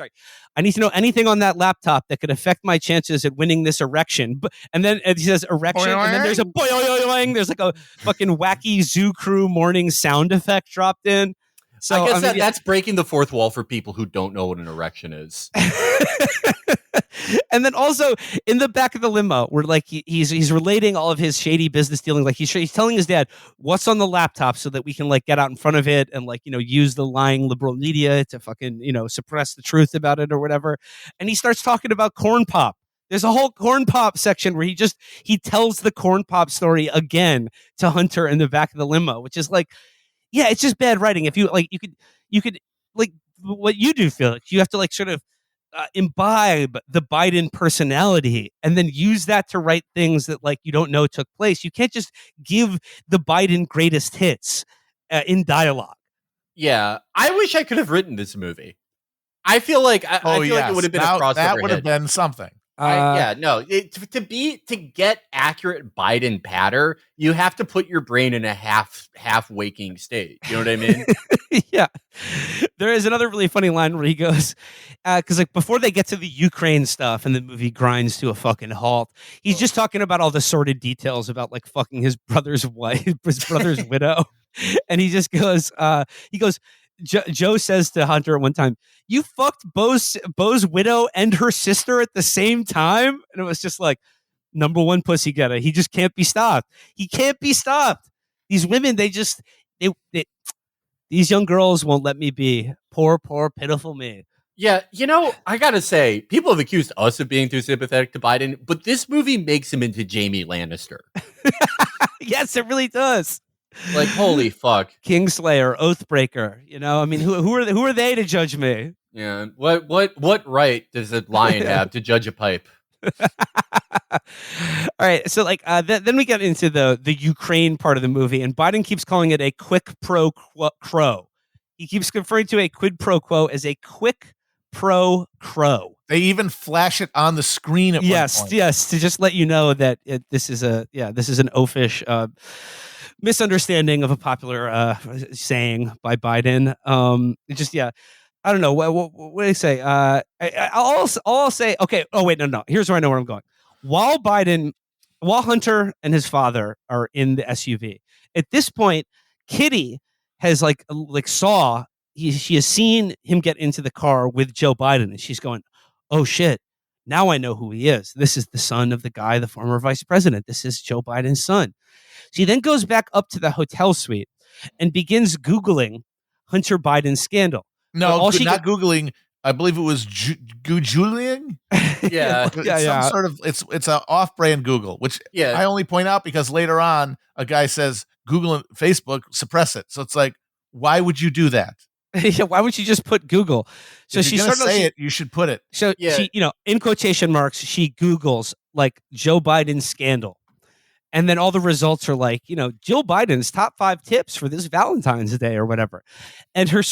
need to know anything on that laptop that could affect my chances at winning this erection." And then he says erection, and then there's a boing. There's a fucking wacky Zoo Crew morning sound effect dropped in. So I guess that's breaking the fourth wall for people who don't know what an erection is. And then also in the back of the limo, where he's relating all of his shady business dealings. He's telling his dad what's on the laptop so that we can get out in front of it and use the lying liberal media to fucking suppress the truth about it or whatever. And he starts talking about corn pop. There's a whole corn pop section where he tells the corn pop story again to Hunter in the back of the limo, which is yeah, it's just bad writing. If you you could what you do, Felix, you have to sort of imbibe the Biden personality and then use that to write things that you don't know took place. You can't just give the Biden greatest hits in dialogue. Yeah, I wish I could have written this movie. I feel like it would have been a crossover. That would have hit. been something. To get accurate Biden patter, you have to put your brain in a half waking state. You know what I mean? Yeah. There is another really funny line where he goes, because like before they get to the Ukraine stuff and the movie grinds to a fucking halt, he's just talking about all the sordid details about like fucking his brother's wife, his brother's widow. And he just goes, Joe says to Hunter at one time, "You fucked Bo's widow and her sister at the same time?" And it was just like, number one pussy getter. He just can't be stopped. He can't be stopped. These women, they these young girls won't let me be. Poor, pitiful me. Yeah, I gotta say, people have accused us of being too sympathetic to Biden, but this movie makes him into Jamie Lannister. Yes, it really does. Like, holy fuck. Kingslayer, Oathbreaker. I mean, who are they to judge me? Yeah. What right does a lion have to judge a pipe? All right, so like then we get into the Ukraine part of the movie, and Biden keeps calling it a quick pro quo. He keeps referring to a quid pro quo as a quick pro quo. They even flash it on the screen at one point. Yes, to just let you know that this is an oafish misunderstanding of a popular saying by Biden. I don't know. What do they say? I'll say, okay. Oh, wait, no. Here's where I know where I'm going. While Hunter and his father are in the SUV, at this point, Kitty has she has seen him get into the car with Joe Biden, and she's going, "Oh shit. Now I know who he is. This is the son of the former vice president. This is Joe Biden's son." She then goes back up to the hotel suite and begins Googling Hunter Biden's scandal. No, not Googling. I believe it was Googling. Yeah. Some sort of, it's an off-brand Google, which I only point out because later on a guy says Google and Facebook suppress it. So it's like, why would you do that? Yeah, why would you just put Google? So if you're gonna say it, you should put it. So she, in quotation marks, she Googles like Joe Biden's scandal. And then all the results are like, Jill Biden's top 5 tips for this Valentine's Day or whatever. And her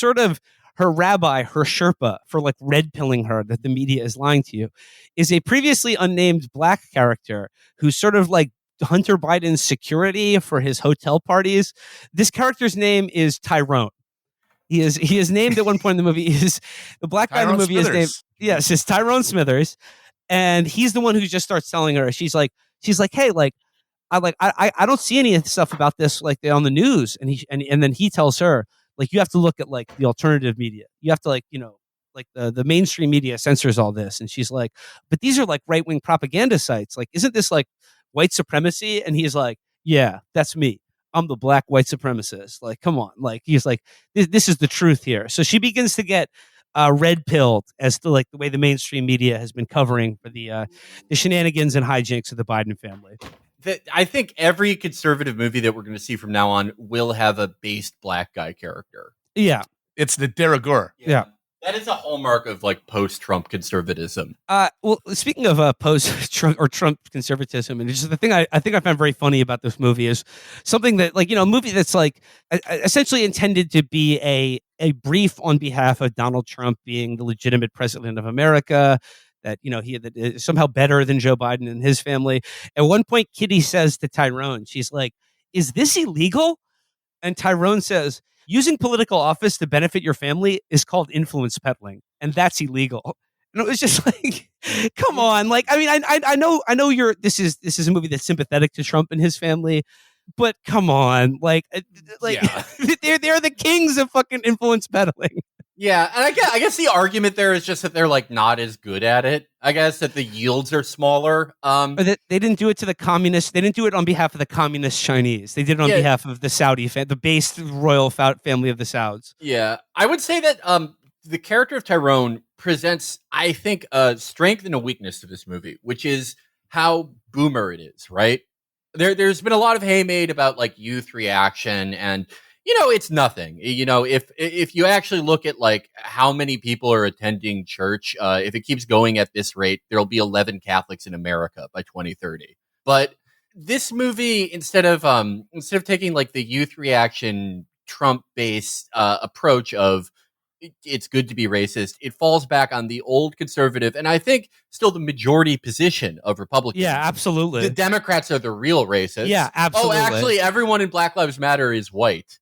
rabbi, her Sherpa for like red pilling her that the media is lying to you, is a previously unnamed black character who's sort of like Hunter Biden's security for his hotel parties. This character's name is Tyrone. He is named at one point in the movie. The black guy in the movie is named. Yes, it's Tyrone Smithers. And he's the one who just starts telling her, she's like, hey, like, I don't see any stuff about this like on the news, and then he tells her like you have to look at like the alternative media. You have to like the mainstream media censors all this, and she's like, but these are like right wing propaganda sites. Like, isn't this like white supremacy? And he's like, yeah, that's me. I'm the black white supremacist. Like, come on. Like, he's like, this is the truth here. So she begins to get red pilled as to like the way the mainstream media has been covering for the shenanigans and hijinks of the Biden family. I think every conservative movie that we're going to see from now on will have a based black guy character. Yeah. It's the de rigueur. Yeah. That is a hallmark of like post-Trump conservatism. Well, speaking of post-Trump or Trump conservatism, and just the thing I think I found very funny about this movie is something that like, a movie that's like essentially intended to be a brief on behalf of Donald Trump being the legitimate president of America, that, he is somehow better than Joe Biden and his family. At one point, Kitty says to Tyrone, she's like, "Is this illegal?" And Tyrone says, "Using political office to benefit your family is called influence peddling, and that's illegal." And it was just like, come on. Like, I mean, I know this is a movie that's sympathetic to Trump and his family, but come on. Like they're the kings of fucking influence peddling. Yeah, and I guess the argument there is just that they're like not as good at it. I guess that the yields are smaller. Or that they didn't do it to the communists. They didn't do it on behalf of the communist Chinese. They did it on behalf of the Saudi, the based royal family of the Sauds. Yeah, I would say that the character of Tyrone presents, I think, a strength and a weakness to this movie, which is how boomer it is. Right? There's been a lot of hay made about like youth reaction and. It's nothing. If you actually look at like how many people are attending church, if it keeps going at this rate, there'll be 11 Catholics in America by 2030. But this movie, instead of taking like the youth reaction Trump based approach of, it's good to be racist. It falls back on the old conservative, and I think still the majority position of Republicans. Yeah, absolutely. The Democrats are the real racists. Yeah, absolutely. Oh, actually, everyone in Black Lives Matter is white.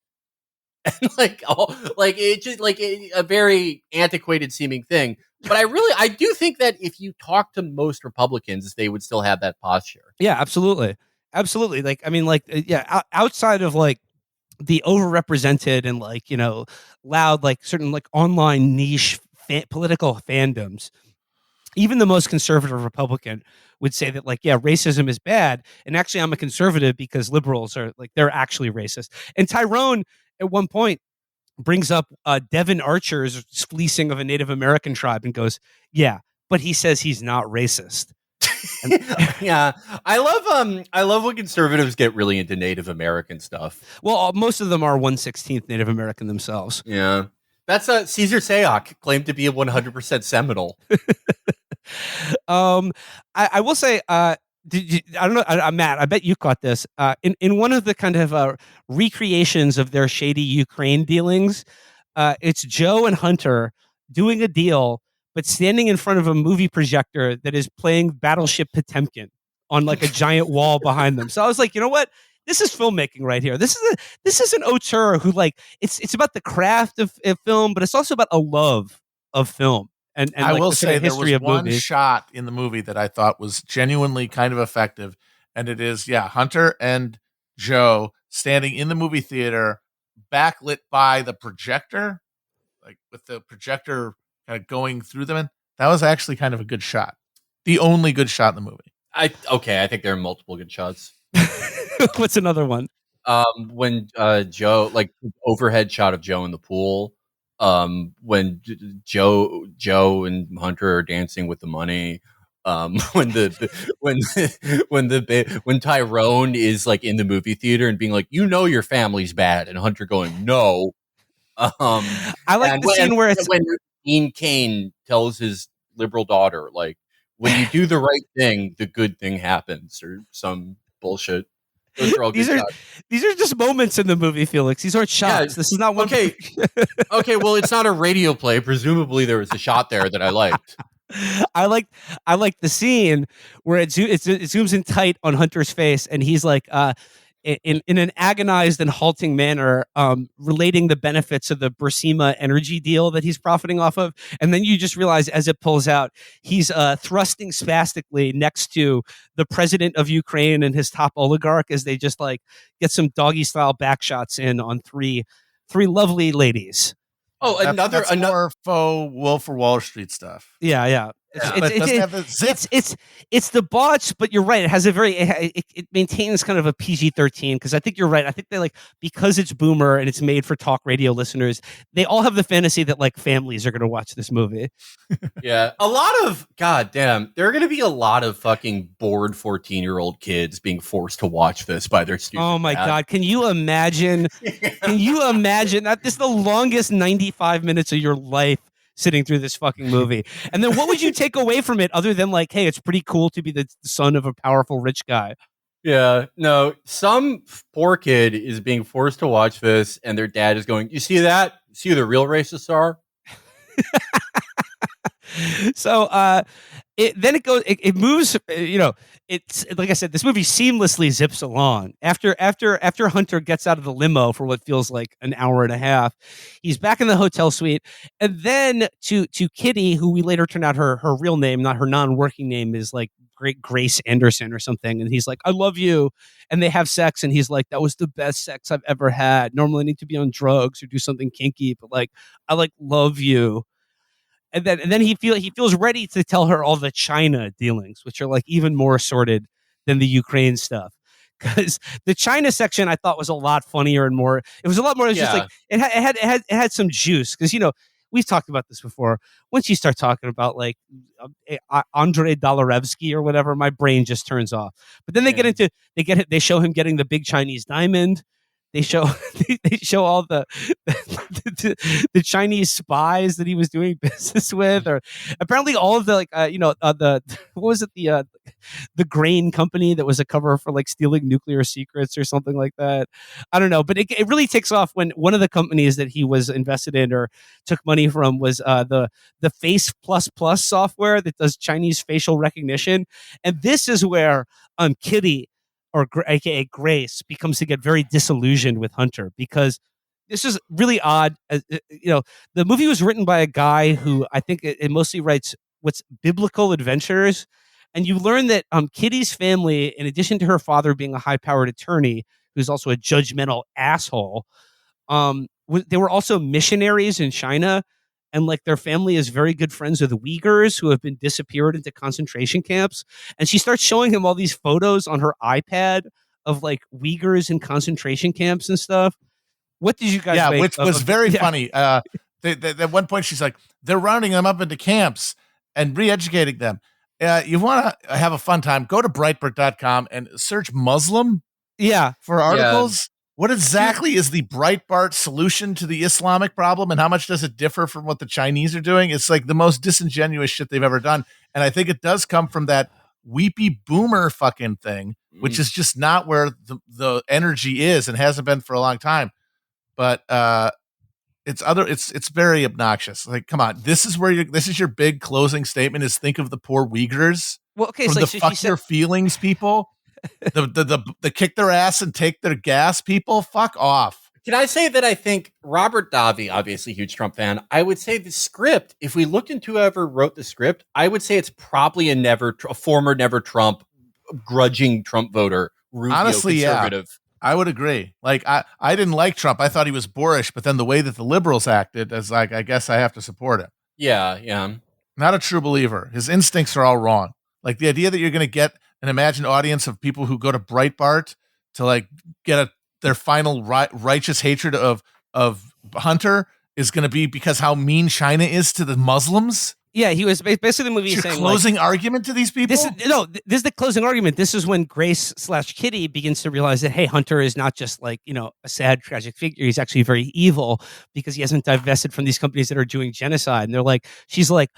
And it's just like a very antiquated seeming thing. But I do think that if you talk to most Republicans, they would still have that posture. Yeah, absolutely. Absolutely. Like, I mean, like, yeah, outside of like the overrepresented and like, loud, like certain like online niche political fandoms, even the most conservative Republican would say that, like, yeah, racism is bad. And actually, I'm a conservative because liberals are like, they're actually racist. And Tyrone at one point brings up Devin Archer's fleecing of a Native American tribe and goes, yeah, but he says he's not racist. Yeah, I love when conservatives get really into Native American stuff. Well, most of them are 1/16 Native American themselves. Yeah, that's Caesar Sayoc claimed to be a 100% Seminole. I will say, I don't know, Matt, I bet you caught this. In one of the kind of recreations of their shady Ukraine dealings, it's Joe and Hunter doing a deal, but standing in front of a movie projector that is playing Battleship Potemkin on like a giant wall behind them. So I was like, you know what? This is filmmaking right here. This is an auteur who, like, it's about the craft of film, but it's also about a love of film. And I like will the say there history was of one movies. shot in the movie that I thought was genuinely kind of effective, and it is Hunter and Joe standing in the movie theater, backlit by the projector, like with the projector kind of going through them. And that was actually kind of a good shot, the only good shot in the movie. I think there are multiple good shots. What's another one? When Joe, like overhead shot of Joe in the pool. When Joe and Hunter are dancing with the money. When Tyrone is like in the movie theater and being like, your family's bad, and Hunter going, no. I like the scene where it's when Dean Cain tells his liberal daughter, like, when you do the right thing, the good thing happens, or some bullshit. Those are all these are just moments in the movie, Felix. These aren't shots. This is not one. Okay. Okay. Well, it's not a radio play. Presumably, there was a shot there that I liked. I like the scene where it zooms in tight on Hunter's face, and he's like, in an agonized and halting manner, relating the benefits of the Bursima energy deal that he's profiting off of, and then you just realize as it pulls out, he's thrusting spastically next to the president of Ukraine and his top oligarch as they just like get some doggy style back shots in on three lovely ladies. Oh, that's more faux Wolf of Wall Street stuff. Yeah. It's debauched, but you're right. It has a very it maintains kind of a PG-13, because I think you're right. I think they like, because it's boomer and it's made for talk radio listeners, they all have the fantasy that like families are going to watch this movie. Yeah, a lot of goddamn. There are going to be a lot of fucking bored 14-year-old kids being forced to watch this by their students. Oh my god! Can you imagine? Can you imagine that this is the longest 95 minutes of your life? Sitting through this fucking movie. And then what would you take away from it other than like, hey, it's pretty cool to be the son of a powerful rich guy? Yeah, no, some poor kid is being forced to watch this and their dad is going, you see that? See who the real racists are? So it moves, it's like I said, this movie seamlessly zips along. After Hunter gets out of the limo for what feels like an hour and a half, he's back in the hotel suite, and then to Kitty, who we later turn out her real name, not her non-working name, is like Great Grace Anderson or something, and he's like, I love you, and they have sex, and he's like, that was the best sex I've ever had. Normally I need to be on drugs or do something kinky, but like, I like love you. And then he feels ready to tell her all the China dealings, which are like even more sordid than the Ukraine stuff. Because the China section I thought was a lot funnier and more. It was a lot more. It was just like it had some juice, because we've talked about this before. Once you start talking about like Andrei Dolorevsky or whatever, my brain just turns off. But then they show him getting the big Chinese diamond. they show they show all the Chinese spies that he was doing business with, or apparently all of the the what was it, the grain company that was a cover for like stealing nuclear secrets or something like that. I don't know, but it really takes off when one of the companies that he was invested in or took money from was the Face Plus Plus software that does Chinese facial recognition, and this is where Kitty, or aka Grace, becomes to get very disillusioned with Hunter, because this is really odd. The movie was written by a guy who I think it mostly writes what's biblical adventures, and you learn that Kitty's family, in addition to her father being a high-powered attorney who's also a judgmental asshole, they were also missionaries in China, and like their family is very good friends with Uyghurs who have been disappeared into concentration camps. And she starts showing him all these photos on her iPad of like Uyghurs in concentration camps and stuff. What did you guys make? Which was very funny. At one point she's like, they're rounding them up into camps and re-educating them. You want to have a fun time, go to Breitbart.com and search Muslim for articles. Yeah. What exactly is the Breitbart solution to the Islamic problem, and how much does it differ from what the Chinese are doing? It's like the most disingenuous shit they've ever done. And I think it does come from that weepy boomer fucking thing, which is just not where the energy is and hasn't been for a long time. But it's very obnoxious. Like, come on, this is your big closing statement, is think of the poor Uyghurs. Well, okay, from so the fuck your feelings people. The kick their ass and take their gas people, fuck off. Can I say that I think Robert Davi, obviously huge Trump fan, I would say the script, if we looked into whoever wrote the script, I would say it's probably a former never Trump, grudging Trump voter, Rubio, honestly, conservative. Yeah, I would agree. Like, I didn't like Trump. I thought he was boorish, but then the way that the liberals acted, is like, I guess I have to support him. Yeah. Not a true believer. His instincts are all wrong. Like, the idea that you're going to get an imagined audience of people who go to Breitbart to like get their final righteous hatred of Hunter is going to be because how mean China is to the Muslims. Yeah, he was basically the movie saying closing argument to these people. This is the closing argument. This is when Grace / Kitty begins to realize that, hey, Hunter is not just like, a sad, tragic figure. He's actually very evil because he hasn't divested from these companies that are doing genocide. And she's like,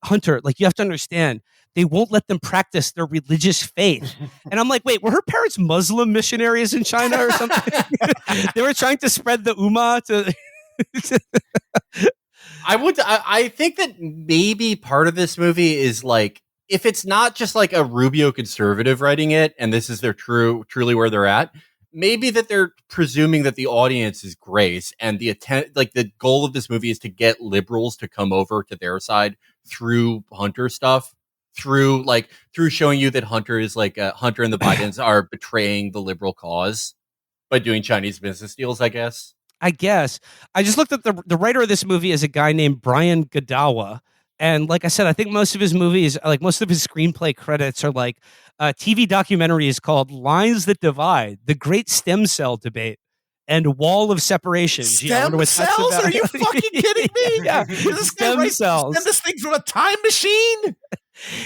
Hunter, like, you have to understand, they won't let them practice their religious faith. And I'm like, wait, were her parents Muslim missionaries in China or something? They were trying to spread the Ummah to... I think that maybe part of this movie is like, if it's not just like a Rubio conservative writing it, and this is their truly where they're at, maybe that they're presuming that the audience is Grace, and the goal of this movie is to get liberals to come over to their side through Hunter stuff. Through showing you that Hunter is like Hunter and the Bidens are betraying the liberal cause by doing Chinese business deals, I guess. I just looked at the writer of this movie is a guy named Brian Godawa. And like I said, I think most of his movies, like most of his screenplay credits, are like TV documentaries called Lines That Divide, The Great Stem Cell Debate, and Wall of Separation. Stem cells? Are you fucking kidding me? Yeah. This guy cells. Send this thing from a time machine?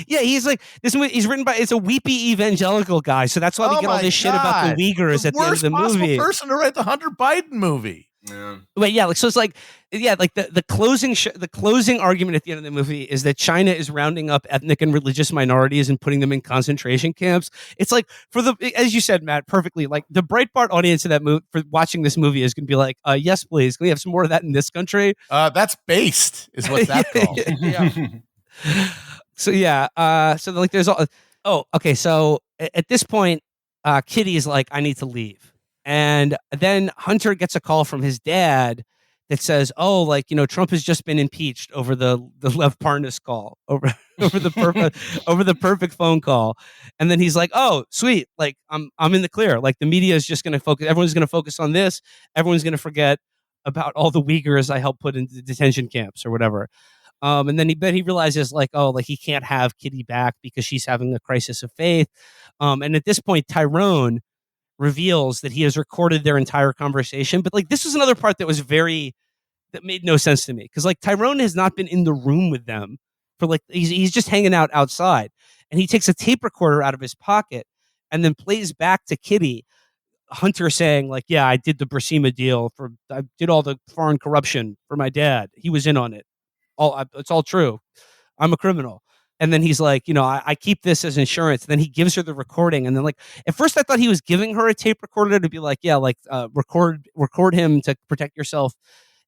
Yeah, he's like, he's written by, it's a weepy evangelical guy, so that's why we get all this shit about the Uyghurs at the end of the movie. Worst possible person to write the Hunter Biden movie. Yeah. But yeah, so it's like, the closing argument at the end of the movie is that China is rounding up ethnic and religious minorities and putting them in concentration camps. It's like, as you said, Matt, perfectly, like the Breitbart audience of that movie for watching this movie is going to be like, yes, please, can we have some more of that in this country? That's based, is what that's called. Yeah. So yeah, so like there's all. Oh, okay. So at this point, Kitty is like, I need to leave, and then Hunter gets a call from his dad that says, "Oh, like Trump has just been impeached over the Lev Parnas call, over the perfect phone call," and then he's like, "Oh, sweet, like I'm in the clear. Like the media is just going to focus. Everyone's going to focus on this. Everyone's going to forget about all the Uyghurs I helped put into detention camps or whatever." And then he realizes like, oh, like he can't have Kitty back because she's having a crisis of faith. And at this point, Tyrone reveals that he has recorded their entire conversation. But like, this was another part that made no sense to me. Because like Tyrone has not been in the room with them for like, he's just hanging out outside, and he takes a tape recorder out of his pocket and then plays back to Kitty Hunter saying like, yeah, I did the Burisma deal I did all the foreign corruption for my dad. He was in on it. It's all true. I'm a criminal. And then he's like, I keep this as insurance. And then he gives her the recording. And then like, at first I thought he was giving her a tape recorder to be like, yeah, like record him to protect yourself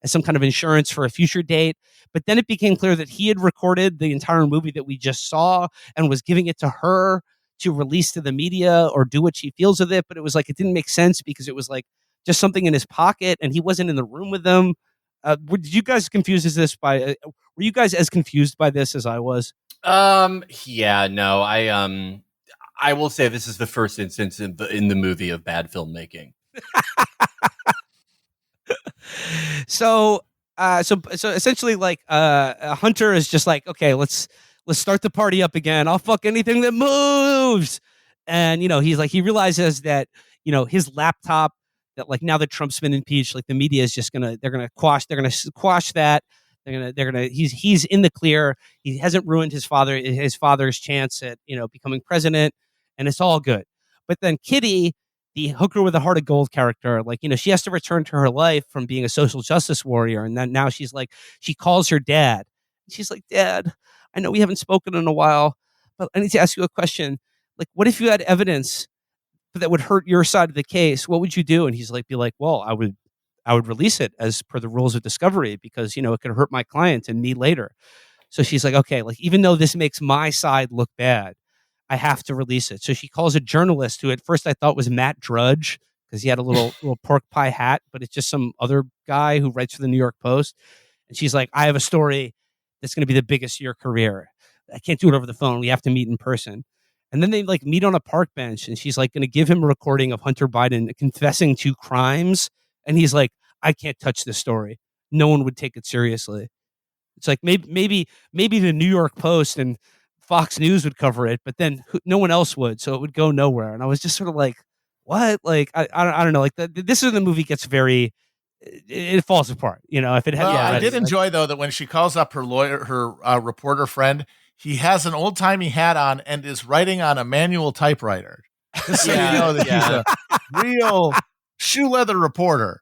as some kind of insurance for a future date. But then it became clear that he had recorded the entire movie that we just saw and was giving it to her to release to the media or do what she feels with it. But it was like, it didn't make sense because it was like just something in his pocket and he wasn't in the room with them. Did you guys were you guys as confused by this as I was? Yeah, no, I will say this is the first instance in the movie of bad filmmaking. So essentially, like, Hunter is just like, okay, let's start the party up again. I'll fuck anything that moves. And he's like, he realizes that his laptop, that like now that Trump's been impeached, like the media is just gonna quash that. He's in the clear. He hasn't ruined his father's chance at becoming president, and it's all good. But then Kitty, the hooker with a heart of gold character, like she has to return to her life from being a social justice warrior, and then now she's like, she calls her dad. She's like, Dad, I know we haven't spoken in a while, but I need to ask you a question. Like, what if you had evidence that would hurt your side of the case? What would you do? And he's like, be like, well, I would release it as per the rules of discovery because it could hurt my client and me later. So she's like, okay, like even though this makes my side look bad, I have to release it. So she calls a journalist who at first I thought was Matt Drudge because he had a little pork pie hat, but it's just some other guy who writes for the New York Post. And she's like, I have a story that's going to be the biggest of your career. I can't do it over the phone. We have to meet in person. And then they like meet on a park bench and she's like going to give him a recording of Hunter Biden confessing to crimes. And he's like, I can't touch this story. No one would take it seriously. It's like maybe the New York Post and Fox News would cover it, but then no one else would. So it would go nowhere. And I was just sort of like, what? Like, I don't know. Like this is the movie gets very, it falls apart. If it had, I did enjoy though that when she calls up her lawyer, her reporter friend, he has an old timey hat on and is writing on a manual typewriter. Just so you know that he's a real shoe leather reporter.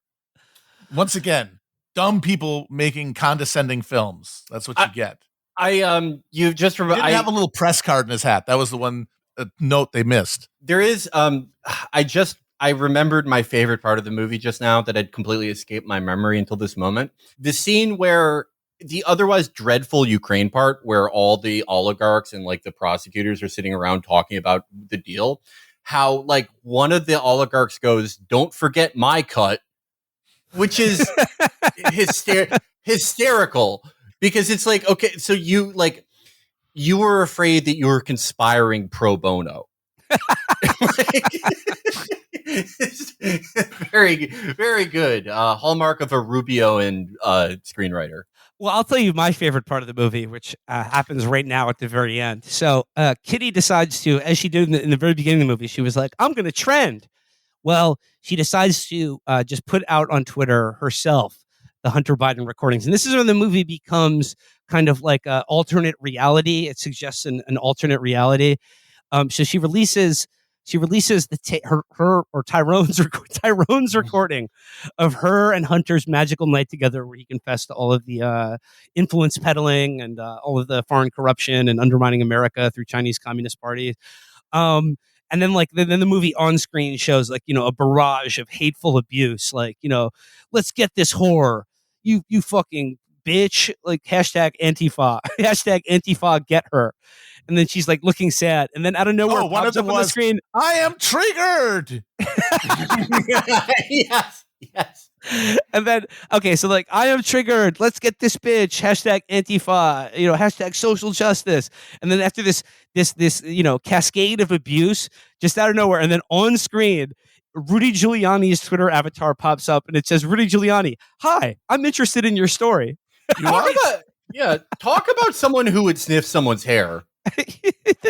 Once again, dumb people making condescending films. That's what you get. You just He didn't have a little press card in his hat. That was the one note they missed. There is. I remembered my favorite part of the movie just now that had completely escaped my memory until this moment. The scene where the otherwise dreadful Ukraine part, where all the oligarchs and like the prosecutors are sitting around talking about the deal. How like one of the oligarchs goes, "Don't forget my cut," which is hysterical because it's like, okay, so you were afraid that you were conspiring pro bono. Very, very good. Hallmark of a Rubio and screenwriter. Well, I'll tell you my favorite part of the movie, which happens right now at the very end. So Kitty decides to, as she did in the very beginning of the movie, she was like, I'm going to trend. Well, she decides to just put out on Twitter herself the Hunter Biden recordings. And this is when the movie becomes kind of like an alternate reality. It suggests an alternate reality. So she releases Tyrone's recording of her and Hunter's magical night together, where he confessed to all of the influence peddling and all of the foreign corruption and undermining America through Chinese Communist Party. And then then the movie on screen shows a barrage of hateful abuse, let's get this whore, you fucking bitch, like hashtag Antifa, hashtag Antifa, get her. And then she's like looking sad, and then out of nowhere, one of them was, on the screen, I am triggered. Yes. And then, okay, so like, I am triggered. Let's get this bitch. Hashtag Antifa. Hashtag social justice. And then after this cascade of abuse, just out of nowhere, and then on screen, Rudy Giuliani's Twitter avatar pops up, and it says, Rudy Giuliani, hi, I'm interested in your story. Talk about someone who would sniff someone's hair.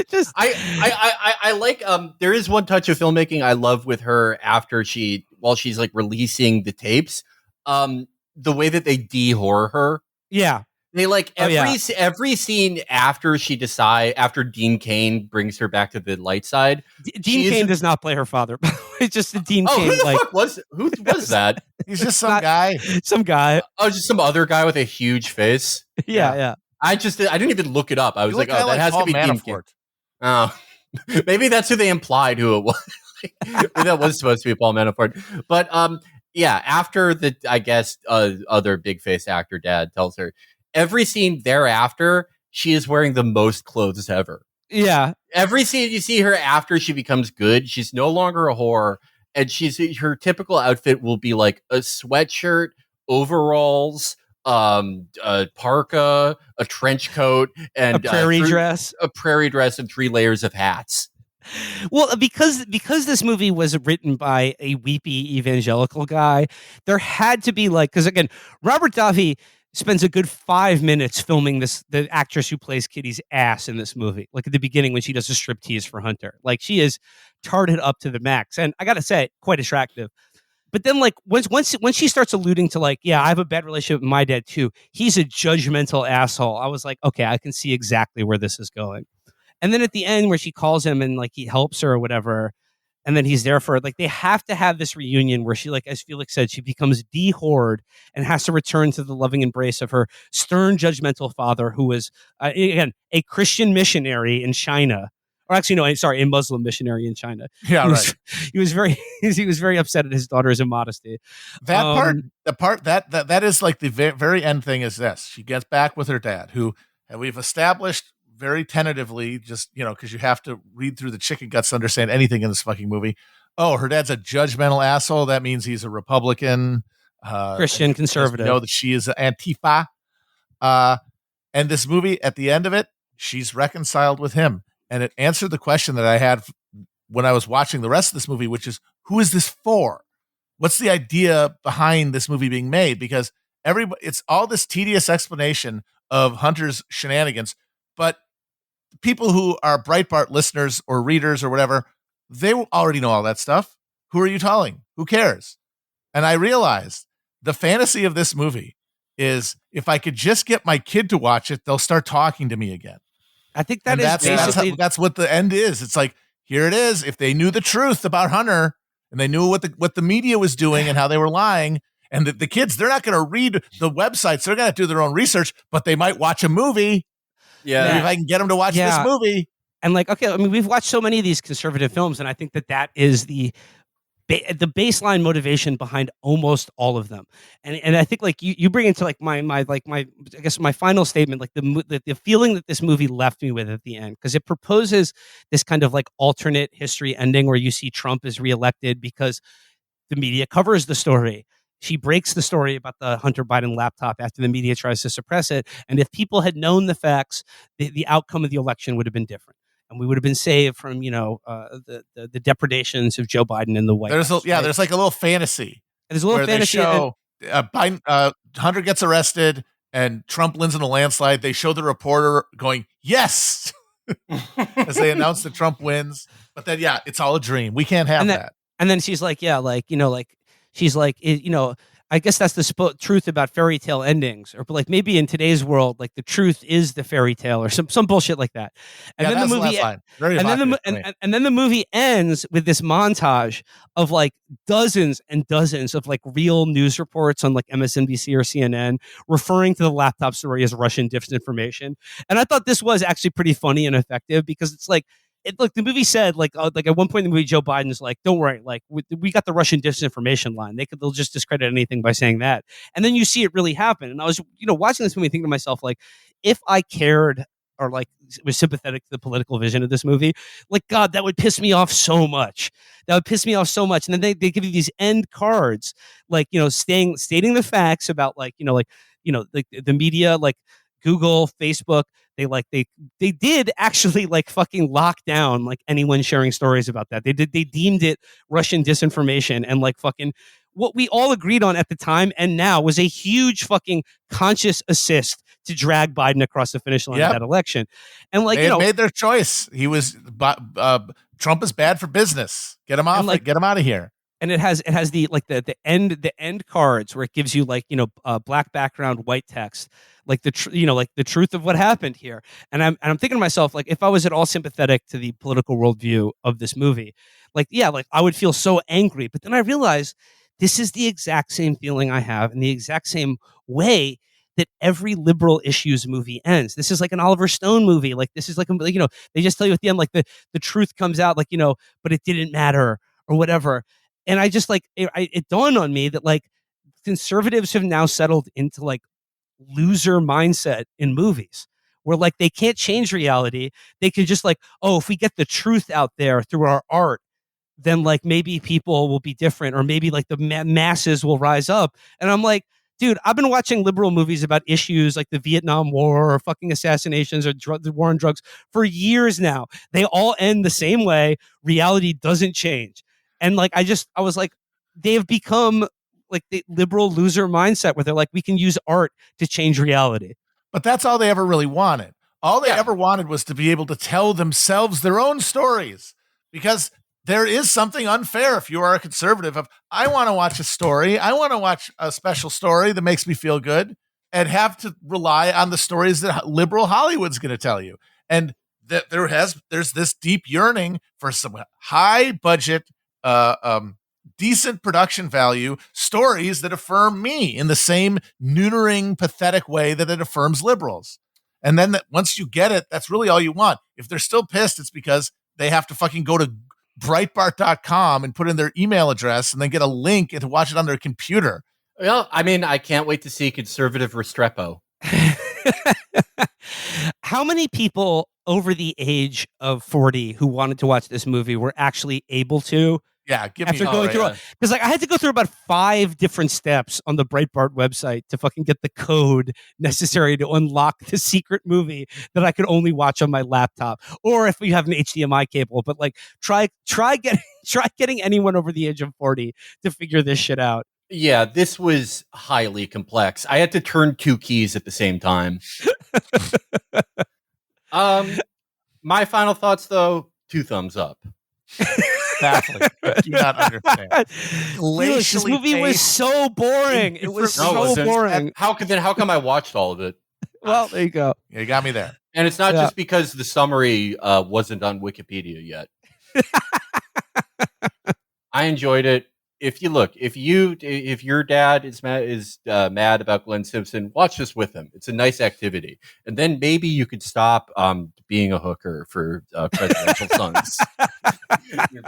Just, I like there is one touch of filmmaking I love with her while she's like releasing the tapes, the way that they de-horror her. Yeah. They like Oh, yeah. every scene after after Dean Cain brings her back to the light side. Dean Cain does not play her father. It's just the Dean Cain. Who the like, fuck who was that? He's just some not- guy. Some guy. Oh, just some other guy with a huge face. Yeah. I didn't even look it up. I was You like, look kinda that has Paul to be Dean Cain. Manafort. Oh, maybe that's who they implied who it was. Maybe that was supposed to be Paul Manafort. But yeah, after the, I guess, other big face actor dad tells her, every scene thereafter, she is wearing the most clothes ever. Yeah. Every scene you see her after she becomes good, she's no longer a whore, and her typical outfit will be like a sweatshirt, overalls, a parka, a trench coat, and A prairie dress. a prairie dress, and 3 layers of hats. Well, because this movie was written by a weepy evangelical guy, there had to be like, because again, Robert Davi spends a good 5 minutes filming the actress who plays Kitty's ass in this movie, like at the beginning when she does a striptease for Hunter. Like, she is tarted up to the max, and I gotta say, quite attractive. But then, like, once she starts alluding to, like, yeah, I have a bad relationship with my dad too, he's a judgmental asshole, I was like, okay, I can see exactly where this is going. And then at the end, where she calls him and like he helps her or whatever, and then he's there for her, like, they have to have this reunion where she, like, as Felix said, she becomes de-whored and has to return to the loving embrace of her stern, judgmental father, who was again a Christian missionary in China. Or actually, no, sorry, a Muslim missionary in China. Yeah, he was, right. He was very upset at his daughter's immodesty. The part that is like the very end thing is this: she gets back with her dad, who, and we've established very tentatively, just, because you have to read through the chicken guts to understand anything in this fucking movie. Oh, her dad's a judgmental asshole. That means he's a Republican, Christian conservative. Know that she is Antifa. And this movie, at the end of it, she's reconciled with him. And it answered the question that I had when I was watching the rest of this movie, which is, who is this for? What's the idea behind this movie being made? Because it's all this tedious explanation of Hunter's shenanigans, but people who are Breitbart listeners or readers or whatever, they already know all that stuff. Who are you telling? Who cares? And I realized the fantasy of this movie is, if I could just get my kid to watch it, they'll start talking to me again. I think that's what the end is. It's like, here it is. If they knew the truth about Hunter and they knew what the media was doing and how they were lying, and the kids, they're not going to read the websites. They're going to do their own research, but they might watch a movie. Yeah. Maybe if I can get them to watch this movie. And like, okay, I mean, we've watched so many of these conservative films, and I think that is the baseline motivation behind almost all of them. And I think, like, you bring into like my I guess my final statement, like the feeling that this movie left me with at the end, because it proposes this kind of like alternate history ending where you see Trump is reelected because the media covers the story. She breaks the story about the Hunter Biden laptop after the media tries to suppress it. And if people had known the facts, the outcome of the election would have been different. And we would have been saved from, the depredations of Joe Biden in the White House. Right? There's like a little fantasy. There's a little fantasy. They show Hunter gets arrested and Trump wins in a landslide. They show the reporter going, yes, as they announce that Trump wins. But then, it's all a dream. We can't have that. And then she's like, she's like, I guess that's the truth about fairy tale endings, or like maybe in today's world, like the truth is the fairy tale, or some bullshit like that. And then the movie, and then the movie ends with this montage of like dozens and dozens of like real news reports on like MSNBC or CNN referring to the laptop story as Russian disinformation. And I thought this was actually pretty funny and effective, because it's like, look, the movie said like at one point in the movie, Joe Biden's like, don't worry, like we got the Russian disinformation line. They'll just discredit anything by saying that. And then you see it really happen. And I was, watching this movie thinking to myself, like, if I cared or like was sympathetic to the political vision of this movie, like, God, that would piss me off so much. That would piss me off so much. And then they give you these end cards, like, stating the facts about like, the media, like Google, Facebook, they did actually like fucking lock down like anyone sharing stories about that. They deemed it Russian disinformation, and like fucking what we all agreed on at the time and now was a huge fucking conscious assist to drag Biden across the finish line of that election. And like, they made their choice. He was Trump is bad for business. Get him off. Like, get him out of here. And it has the end cards where it gives you like, black background, white text. like like the truth of what happened here. And I'm thinking to myself, like, if I was at all sympathetic to the political worldview of this movie, like, yeah, like I would feel so angry. But then I realized this is the exact same feeling I have in the exact same way that every liberal issues movie ends. This is like an Oliver Stone movie. Like, this is like, they just tell you at the end, like the truth comes out, like, but it didn't matter or whatever. And I just like, it dawned on me that like conservatives have now settled into like loser mindset in movies where like they can't change reality. They can just like, oh, if we get the truth out there through our art, then like maybe people will be different, or maybe like the masses will rise up. And I'm like, dude, I've been watching liberal movies about issues like the Vietnam War or fucking assassinations or the war on drugs for years now. They all end the same way. Reality doesn't change. And like, I was like, they've become like the liberal loser mindset where they're like, we can use art to change reality. But that's all they ever really wanted. All they ever wanted was to be able to tell themselves their own stories, because there is something unfair if you are a conservative of, I want to watch a story. I want to watch a special story that makes me feel good, and have to rely on the stories that liberal Hollywood's going to tell you. And that there's this deep yearning for some high budget, decent production value stories that affirm me in the same neutering, pathetic way that it affirms liberals. And then once you get it, that's really all you want. If they're still pissed, it's because they have to fucking go to Breitbart.com and put in their email address and then get a link and to watch it on their computer. Well, I mean, I can't wait to see conservative Restrepo. How many people over the age of 40 who wanted to watch this movie were actually able to? Yeah, after going through, because like I had to go through about 5 different steps on the Breitbart website to fucking get the code necessary to unlock the secret movie that I could only watch on my laptop, or if you have an HDMI cable. But like, try getting anyone over the age of 40 to figure this shit out. Yeah, this was highly complex. I had to turn 2 keys at the same time. My final thoughts, though, 2 thumbs up. Baffling. I do not understand. This movie was so boring. It was so boring. How come I watched all of it? Well, there you go. You got me there. And it's not just because the summary wasn't on Wikipedia yet. I enjoyed it. If your dad is mad about Glenn Simpson, watch this with him. It's a nice activity, and then maybe you could stop being a hooker for presidential sons.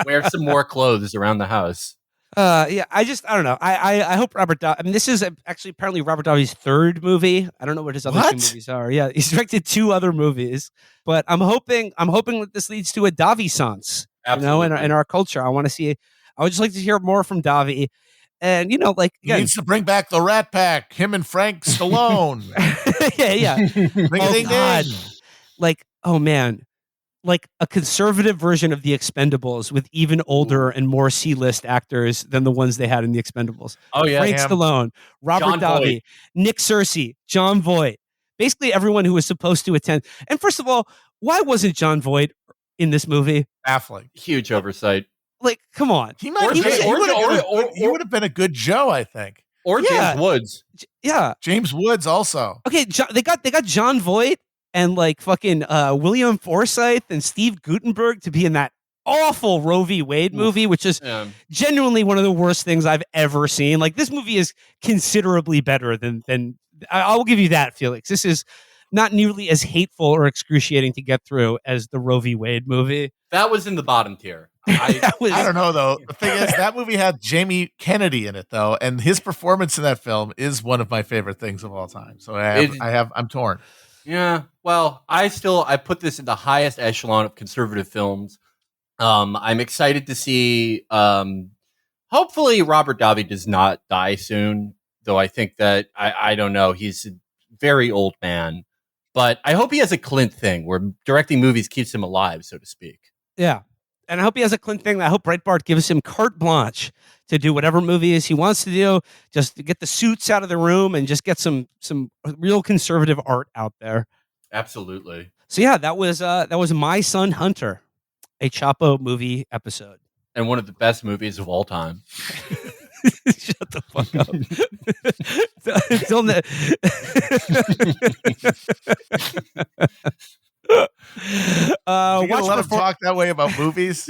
Wear some more clothes around the house. I don't know. I hope Robert Davi. I mean, this is actually apparently Robert Davi's 3rd movie. I don't know what his other 2 movies are. Yeah, he's directed 2 other movies, but I'm hoping that this leads to a Davi-sance. Absolutely. In our culture, I want to see. I would just like to hear more from Davi. And, like, again, he needs to bring back the Rat Pack, him and Frank Stallone. Yeah. God. Like, oh, man. Like a conservative version of the Expendables with even older and more C-list actors than the ones they had in the Expendables. Oh, yeah. Frank Stallone, Robert Davi, Nick Searcy, John Voight. Basically everyone who was supposed to attend. And first of all, why wasn't John Voight in this movie? Baffling. Huge oversight. Like, come on. He would have been a good Joe, I think. Or James Woods. Yeah. James Woods also. Okay, they got John Voight and like fucking William Forsythe and Steve Guttenberg to be in that awful Roe v. Wade movie, which is genuinely one of the worst things I've ever seen. Like, this movie is considerably better than I'll give you that, Felix. This is not nearly as hateful or excruciating to get through as the Roe v. Wade movie. That was in the bottom tier. I don't know, though. The thing is, that movie had Jamie Kennedy in it, though, and his performance in that film is one of my favorite things of all time. So I'm torn. Yeah, well, I put this in the highest echelon of conservative films. I'm excited to see. Hopefully, Robert Davi does not die soon, though. I think that I don't know. He's a very old man, but I hope he has a Clint thing where directing movies keeps him alive, so to speak. Yeah. And I hope he has a Clint thing. I hope Breitbart gives him carte blanche to do whatever movies he wants to do, just to get the suits out of the room and just get some real conservative art out there. Absolutely. So yeah, that was My Son Hunter, a Chapo movie episode. And one of the best movies of all time. Shut the fuck up. Until You gonna let him talk that way about movies?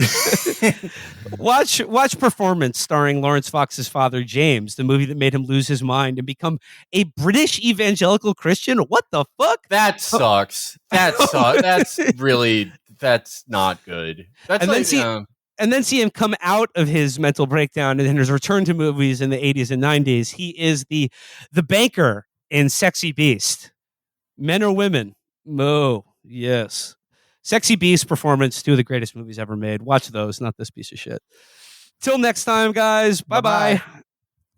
Watch Performance, starring Lawrence Fox's father, James, the movie that made him lose his mind and become a British evangelical Christian. What the fuck? That sucks. That sucks. That's not good. That's and then see him come out of his mental breakdown and then his return to movies in the 80s and 90s. He is the banker in Sexy Beast. Men or women? Mo. Yes. Sexy Beast, Performance, two of the greatest movies ever made. Watch those, not this piece of shit. Till next time, guys. Bye-bye.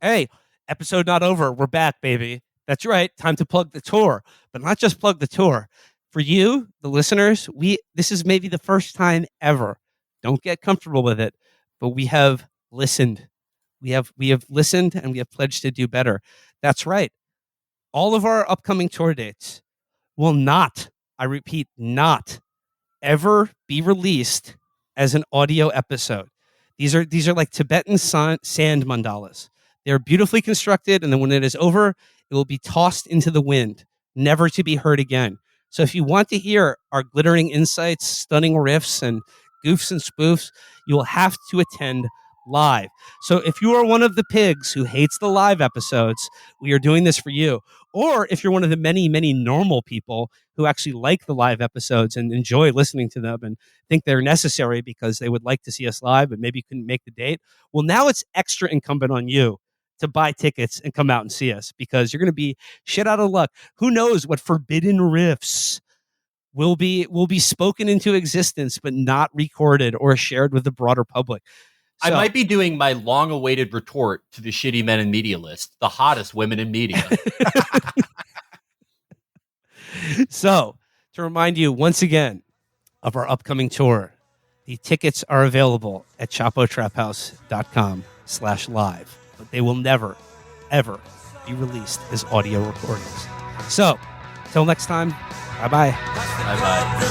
Hey, episode not over. We're back, baby. That's right. Time to plug the tour, but not just plug the tour. For you, the listeners, this is maybe the first time ever. Don't get comfortable with it, but we have listened. We have listened and we have pledged to do better. That's right. All of our upcoming tour dates will not, I repeat, not ever be released as an audio episode. These are like Tibetan sand mandalas. They're beautifully constructed, and then when it is over, it will be tossed into the wind, never to be heard again. So if you want to hear our glittering insights, stunning riffs, and goofs and spoofs, you will have to attend live. So if you are one of the pigs who hates the live episodes, we are doing this for you. Or if you're one of the many, many normal people who actually like the live episodes and enjoy listening to them and think they're necessary because they would like to see us live but maybe couldn't make the date, well, now it's extra incumbent on you to buy tickets and come out and see us because you're going to be shit out of luck. Who knows what forbidden riffs will be spoken into existence but not recorded or shared with the broader public. I might be doing my long-awaited retort to the shitty men in media list, the hottest women in media. So, to remind you once again of our upcoming tour, the tickets are available at chapotraphouse.com/live, but they will never, ever be released as audio recordings. So, till next time, bye-bye. Bye-bye.